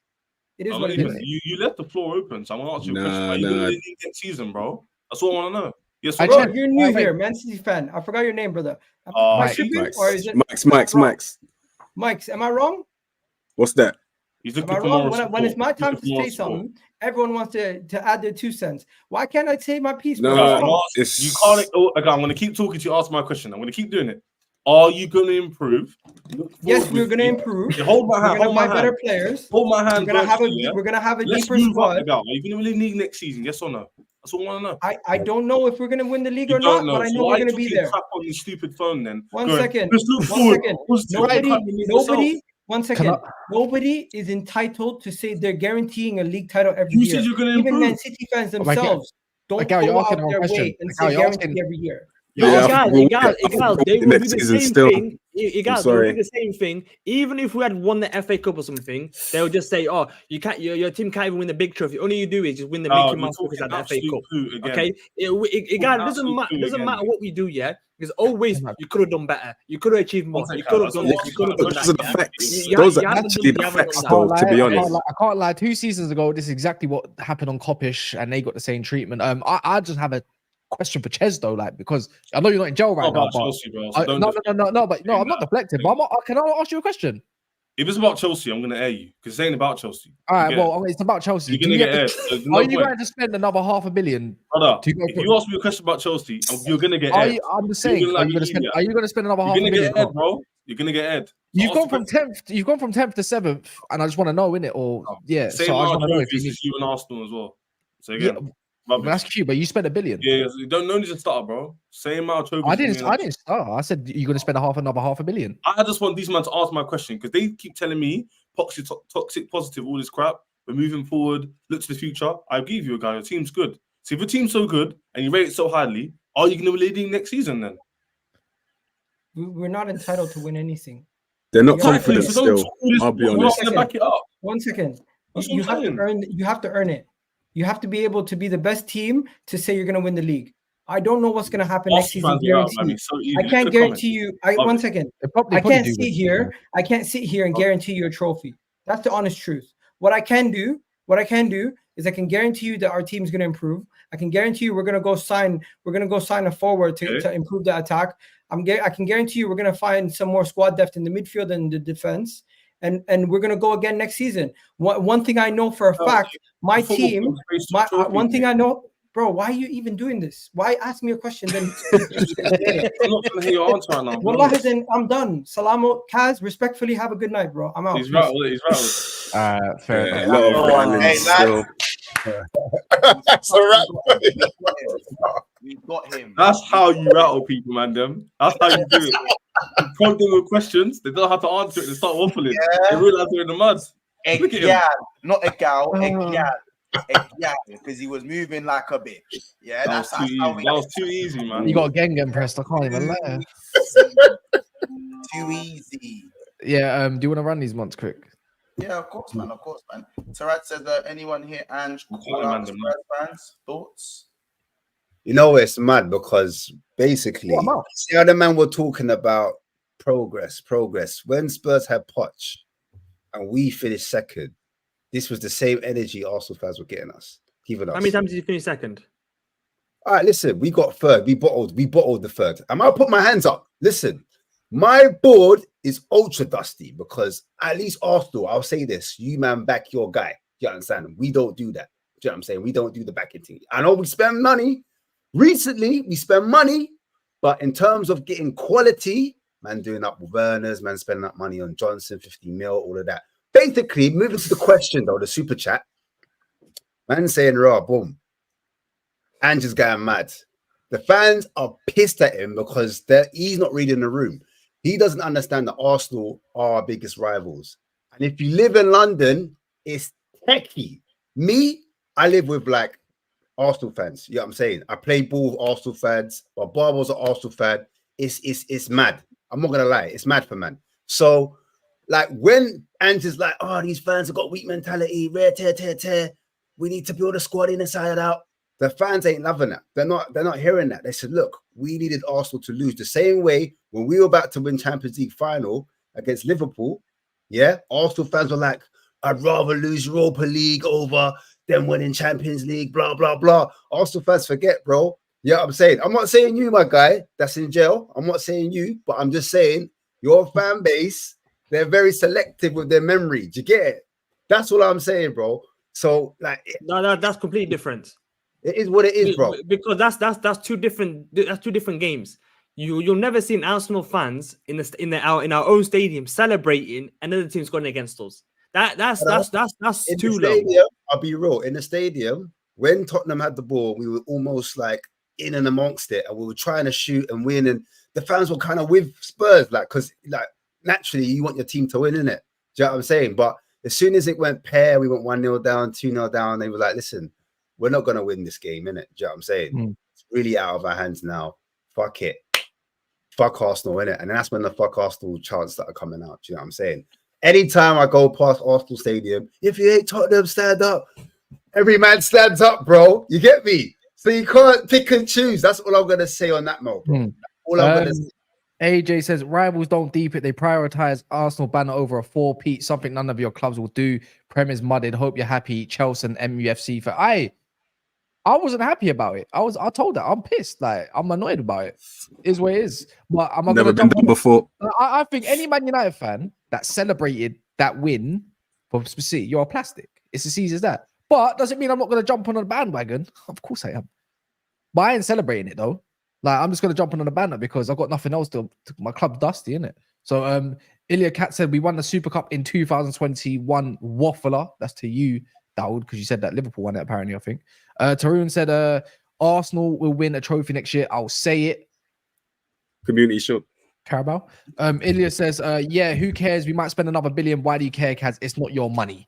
It is what it is. You left the floor open, so I'm gonna ask you a question. Are you in the next season, bro? That's what I want to know. Yes, bro, you're new here, Man City fan. I forgot your name, brother. Max. Mike's. Am I wrong? What's that? Am I wrong? When it's my time to say something, everyone wants to add their 2 cents. Why can't I say my piece? No, you can't. I'm going to keep talking to you. Ask my question. I'm going to keep doing it. Are you going to improve? Yes, we're going to improve. Hold my hand. Hold my hand. Better players. Hold my hand. We're going to have a deeper squad. Are you going to win the league next season? Yes or no? That's what I want to know. I don't know if we're going to win the league or not, but I know we're going to be there. Crap on your stupid phone then. 1 second. Let's look forward. Nobody is entitled to say they're guaranteeing a league title every year. You said you're going to improve. Even Man City fans themselves don't go out their way and say guarantee every year. Egal, they will do the same thing. Egal, they will do the same thing. Even if we had won the FA Cup or something, they would just say, "Oh, you can't. Your team can't even win the big trophy. Only you do is just win the Mickey Mouse Trophy at the FA Cup." Okay, Egal, it doesn't matter what we do. Yeah, because always you could have done better. You could have achieved more. You could have done this. You could have done that. Those are the facts. Those are actually the facts, though. To be honest, I can't lie. 2 seasons ago, this is exactly what happened on Kopish, and they got the same treatment. I just have a question for Ches though, like, because I know you're not in jail right now. But I'm not deflecting. But can I ask you a question? If it's about Chelsea, I'm gonna air you because it ain't about Chelsea. All right, You well, it's about Chelsea. You're gonna get aired. There's no Are you point. going to spend another $500 million? Brother, to go if for- you ask me a question about Chelsea, you're gonna get Are aired. you, I'm just You're saying, gonna are like you going to an spend? idiot. Are you going to spend another You're $500 gonna million? get aired, bro. You're gonna get aired. So You've ask gone the from question. 10th. You've gone from 10th to 7th, and I just want to know, innit? Or yeah, Same so I just amount want of to know if trophies you as you and Arsenal as well. So Yeah, again, well, rubbish. that's cute, but you spent $1 billion. Yeah, you don't need to start, bro. Same amount of trophies. I as me didn't. and I Arsenal. didn't start. I said you're going to spend another $500 million. I just want these men to ask my question because they keep telling me toxic, positive, all this crap. We're moving forward. Look to the future. I give you a guy. Your team's good. So if your team's so good and you rate it so highly, are you going to be leading next season then? We're not entitled to win anything. They're not Yeah, confident so don't still. talk all this- I'll be we're not honest. gonna back it up. 1 second. That's You what I'm have to saying. earn. You have to earn it. You have to be able to be the best team to say you're going to win the league. I don't know what's going to happen next Arsenal season. fans are out, man. Guarantee. It's so easy. I Look can't at the comments. guarantee you. Love 1 it. second. They probably I can't do sit win. here. I can't sit here and guarantee you a trophy. That's the honest truth. What I can do is I can guarantee you that our team's going to improve. I can guarantee you we're going to go sign a forward to improve the attack. I can guarantee you we're going to find some more squad depth in the midfield and the defense. And we're going to go again next season. One thing I know for a fact, my team, one thing I know, bro, why are you even doing this? Why ask me a question then? I'm not going to hear your answer right now. Wallahi, then I'm done. Salamo, Kaz, respectfully, have a good night, bro. I'm out. He's Peace. rattled. He's rattled. Fair Yeah, a enough. lot of rattling Hey, still. That's a wrap. We got him. That's how you rattle people, man. That's how you do it. You prompt them with questions. They don't have to answer it. They start waffling. They realize they're in the mud. Look at him. Egal, not Egal, Egal, because he was moving like a bitch. Yeah, That was too easy, man. You got Gengen pressed. I can't even lie. Too easy. Yeah. Do you want to run these months quick? Yeah, of course, man. Tarat says, anyone here and call man, out them, Spurs fans? Thoughts? You know, it's mad because basically, What about? see how the man were talking about progress. When Spurs had Poch and we finished second, this was the same energy Arsenal fans were getting us, giving us. How many times did you finish second? All right, listen, we got third. We bottled the third. I'm gonna put my hands up. Listen, my board is ultra dusty because at least Arsenal, I'll say this, you man back your guy. You understand? We don't do that. Do you know what I'm saying? We don't do the backing thing. I know we spend money. Recently, we spend money, but in terms of getting quality, man doing up with Werners, man spending up money on Johnson, 50 mil, all of that. Basically, moving to the question though, the super chat, man saying, raw, boom. And just getting mad. The fans are pissed at him because he's not reading the room. He doesn't understand that Arsenal are our biggest rivals. And if you live in London, it's techie. Me, I live with like Arsenal fans. You know what I'm saying? I play ball with Arsenal fans. My Barbo's an Arsenal fan. It's mad. I'm not gonna lie, it's mad for man. So, like when Ange's like, oh, these fans have got weak mentality, rare tear. We need to build a squad inside out. The fans ain't loving that. They're not hearing that. They said, look, we needed Arsenal to lose the same way when we were about to win Champions League final against Liverpool. Yeah, Arsenal fans were like, I'd rather lose Europa League over them winning Champions League, blah, blah, blah. Arsenal fans forget, bro. Yeah, you know what I'm saying. I'm not saying you, my guy, that's in jail. I'm not saying you, but I'm just saying your fan base, they're very selective with their memory. Do you get it? That's what I'm saying, bro. So, like, No, that's completely different. It is what it is, bro. Because that's two different games. You'll never see Arsenal fans in our own stadium celebrating another team scoring against us. That's too low. I'll be real. In the stadium, when Tottenham had the ball, we were almost like in and amongst it, and we were trying to shoot and win. And the fans were kind of with Spurs, like, because like naturally you want your team to win, innit? Do you know what I'm saying? But as soon as it went pair, we went 1-0 down, 2-0 down. They were like, listen, we're not gonna win this game, innit? Do you know what I'm saying? It's really out of our hands now. Fuck it. Fuck Arsenal, innit? And that's when the fuck Arsenal chants started coming out. Do you know what I'm saying? Anytime I go past Arsenal Stadium, if you hate Tottenham, stand up. Every man stands up, bro. You get me? So you can't pick and choose. That's all I'm gonna say on that note, bro. All I'm gonna say. AJ says rivals don't deep it. They prioritize Arsenal banner over a 4-peat, something none of your clubs will do. Prem is mudded. Hope you're happy. Chelsea and MUFC for I wasn't happy about it. I told her I'm pissed. Like I'm annoyed about it. It is what it is. But I'm not Never gonna been done before. I think any Man United fan that celebrated that win for City, you're a plastic. It's as easy as that. But doesn't mean I'm not going to jump on a bandwagon. Of course I am. But I ain't celebrating it though. Like I'm just going to jump on the bandwagon because I've got nothing else to my club's dusty, innit? So Ilya Kat said we won the Super Cup in 2021. Waffler. That's to you, Dawood, because you said that Liverpool won it apparently, I think. Tarun said Arsenal will win a trophy next year. I'll say it. Community Shield. Carabao. Ilya says, yeah, who cares? We might spend another billion. Why do you care, Kaz? It's not your money.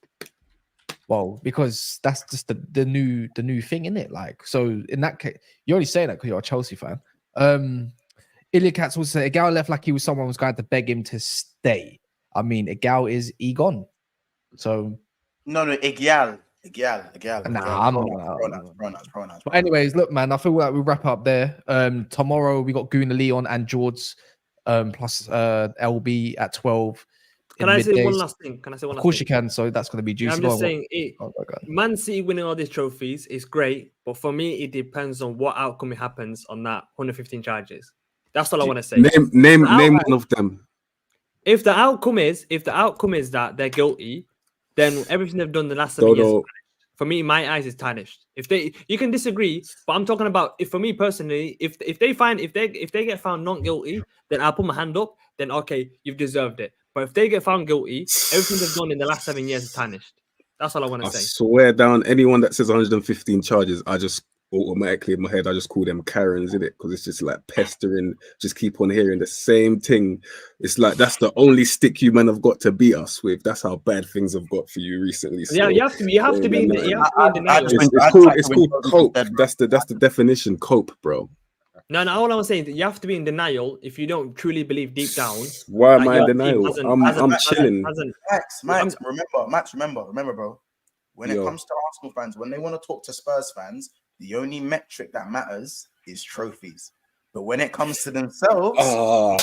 Well, because that's just the new thing, isn't it? Like, so in that case, you're only saying that because you're a Chelsea fan. Ilya Katz also said Egal left like he was someone who was going to beg him to stay. I mean, Egal is Egon. So no, Egal. Nah, I'm not. But anyways, look, man, I feel like we wrap up there. Tomorrow we got Guna Leon and George plus LB at 12. Can I say one last thing? Of course you can. So that's going to be juicy. I'm just saying, Man City winning all these trophies is great, but for me, it depends on what outcome it happens on that 115 charges. That's all I want to say. Name one of them. If the outcome is that they're guilty, then everything they've done the last 7 years, for me, in my eyes, is tarnished. You can disagree, but I'm talking about for me personally, if they get found not guilty, then I'll put my hand up. Then okay, you've deserved it. But if they get found guilty, everything they've done in the last 7 years is tarnished. That's all I want to say. I swear down, anyone that says 115 charges, I just automatically in my head, I just call them Karens, in it, because it's just like pestering, just keep on hearing the same thing. It's like that's the only stick you men have got to beat us with. That's how bad things have got for you recently. So, yeah, you have to be in denial. It's called cope. That's the definition, cope, bro. No, all I'm saying is you have to be in denial if you don't truly believe deep down. Why am I in denial? I'm chilling. Max, remember, bro. When it comes to Arsenal fans, when they want to talk to Spurs fans, the only metric that matters is trophies. But when it comes to themselves, yo,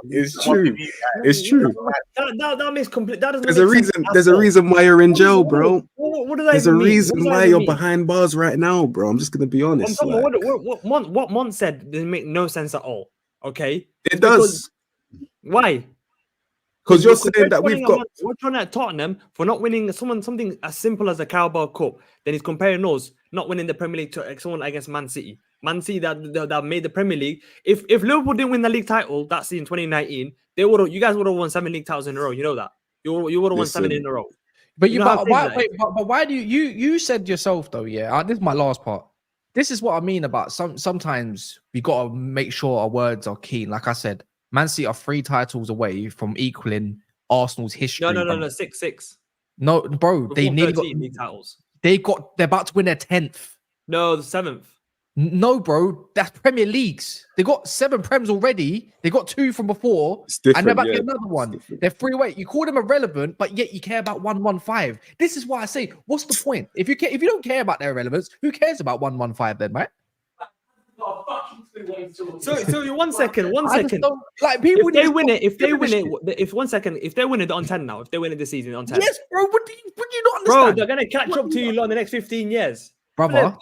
it's true. It's true. That makes complete. That doesn't. There's a reason why you're in jail, bro. What does that There's a mean? reason why you're behind bars right now, bro. I'm just gonna be honest. What Monts said doesn't make no sense at all. Okay, it does. Why? Because you're saying that we're trying at Tottenham for not winning something as simple as a Carabao Cup. Then he's comparing us not winning the Premier League to someone against Man City. Man City that made the Premier League. If Liverpool didn't win the league title that season 2019, you guys would have won 7 league titles in a row. You know that. You would have won 7 in a row. But why do you said yourself though? Yeah, this is my last part. This is what I mean about sometimes we gotta make sure our words are keen. Like I said, Man City are 3 titles away from equaling Arsenal's history. No, 6. No, bro, they nearly got league titles. They're about to win their 10th. No, the 7th. No, bro, that's Premier Leagues. They got 7 Prems already. They got 2 from before, and they're about to get another one. They're 3 away. You call them irrelevant, but yet you care about 115. This is why I say, what's the point? If you don't care about their relevance, who cares about 115 then, right? So 1 second. Like people, if they win it on 10 now, if they win it this season on 10. Yes, bro. Would you not understand? Bro, they're gonna catch up to you in the next 15 years. Brother,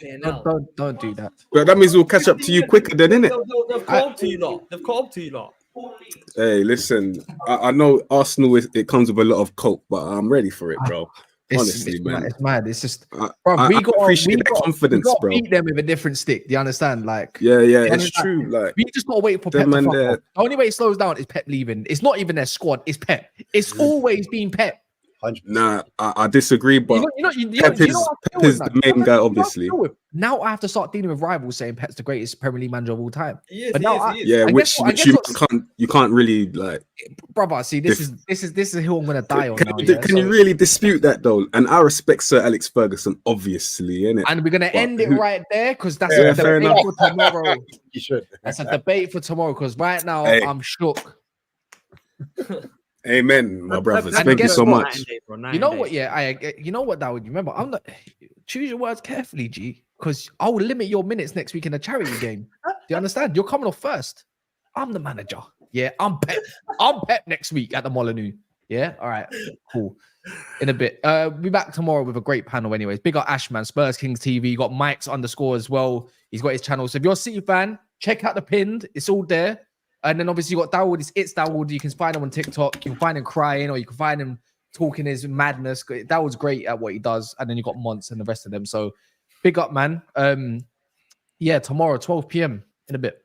don't do that. But that means we'll catch up to you quicker than, innit? They've caught up to you lot. They've caught up to you lot. Hey, listen, I know Arsenal it comes with a lot of cope, but I'm ready for it, bro. Honestly, man, it's mad. It's just, bro, we appreciate that confidence, bro. Beat them with a different stick. Do you understand? Like, yeah, it's true. Like, we just gotta wait for Pep to fuck off. The only way it slows down is Pep leaving. It's not even their squad. It's Pep. It's always been Pep. Nah, I disagree, but Pep is the main guy, obviously. Now I have to start dealing with rivals saying Pep's the greatest Premier League manager of all time. He is. Which you can't really like. Brother, see, this is who I'm gonna die on. Can you really dispute that though? And I respect Sir Alex Ferguson, obviously, innit? And we're gonna end it right there because that's a debate for tomorrow. You should. That's a debate for tomorrow because right now I'm shook. Amen, my brothers. Thank you so much. You know what? Yeah, you know what, Dawood? Remember, I'm not. Choose your words carefully, G, because I will limit your minutes next week in a charity game. Do you understand? You're coming off first. I'm the manager. Yeah, I'm Pep. I'm Pep next week at the Molyneux. Yeah, all right, cool. In a bit, we'll be back tomorrow with a great panel. Anyways, big up Ashman, Spurs Kings TV. You got Mike's _ as well. He's got his channel. So if you're a City fan, check out the pinned. It's all there. And then obviously you got Dawood. It's Dawood. You can find him on TikTok. You can find him crying, or you can find him talking his madness. Dawood's great at what he does. And then you got Monts and the rest of them. So big up, man. Yeah, tomorrow, 12 p.m. in a bit.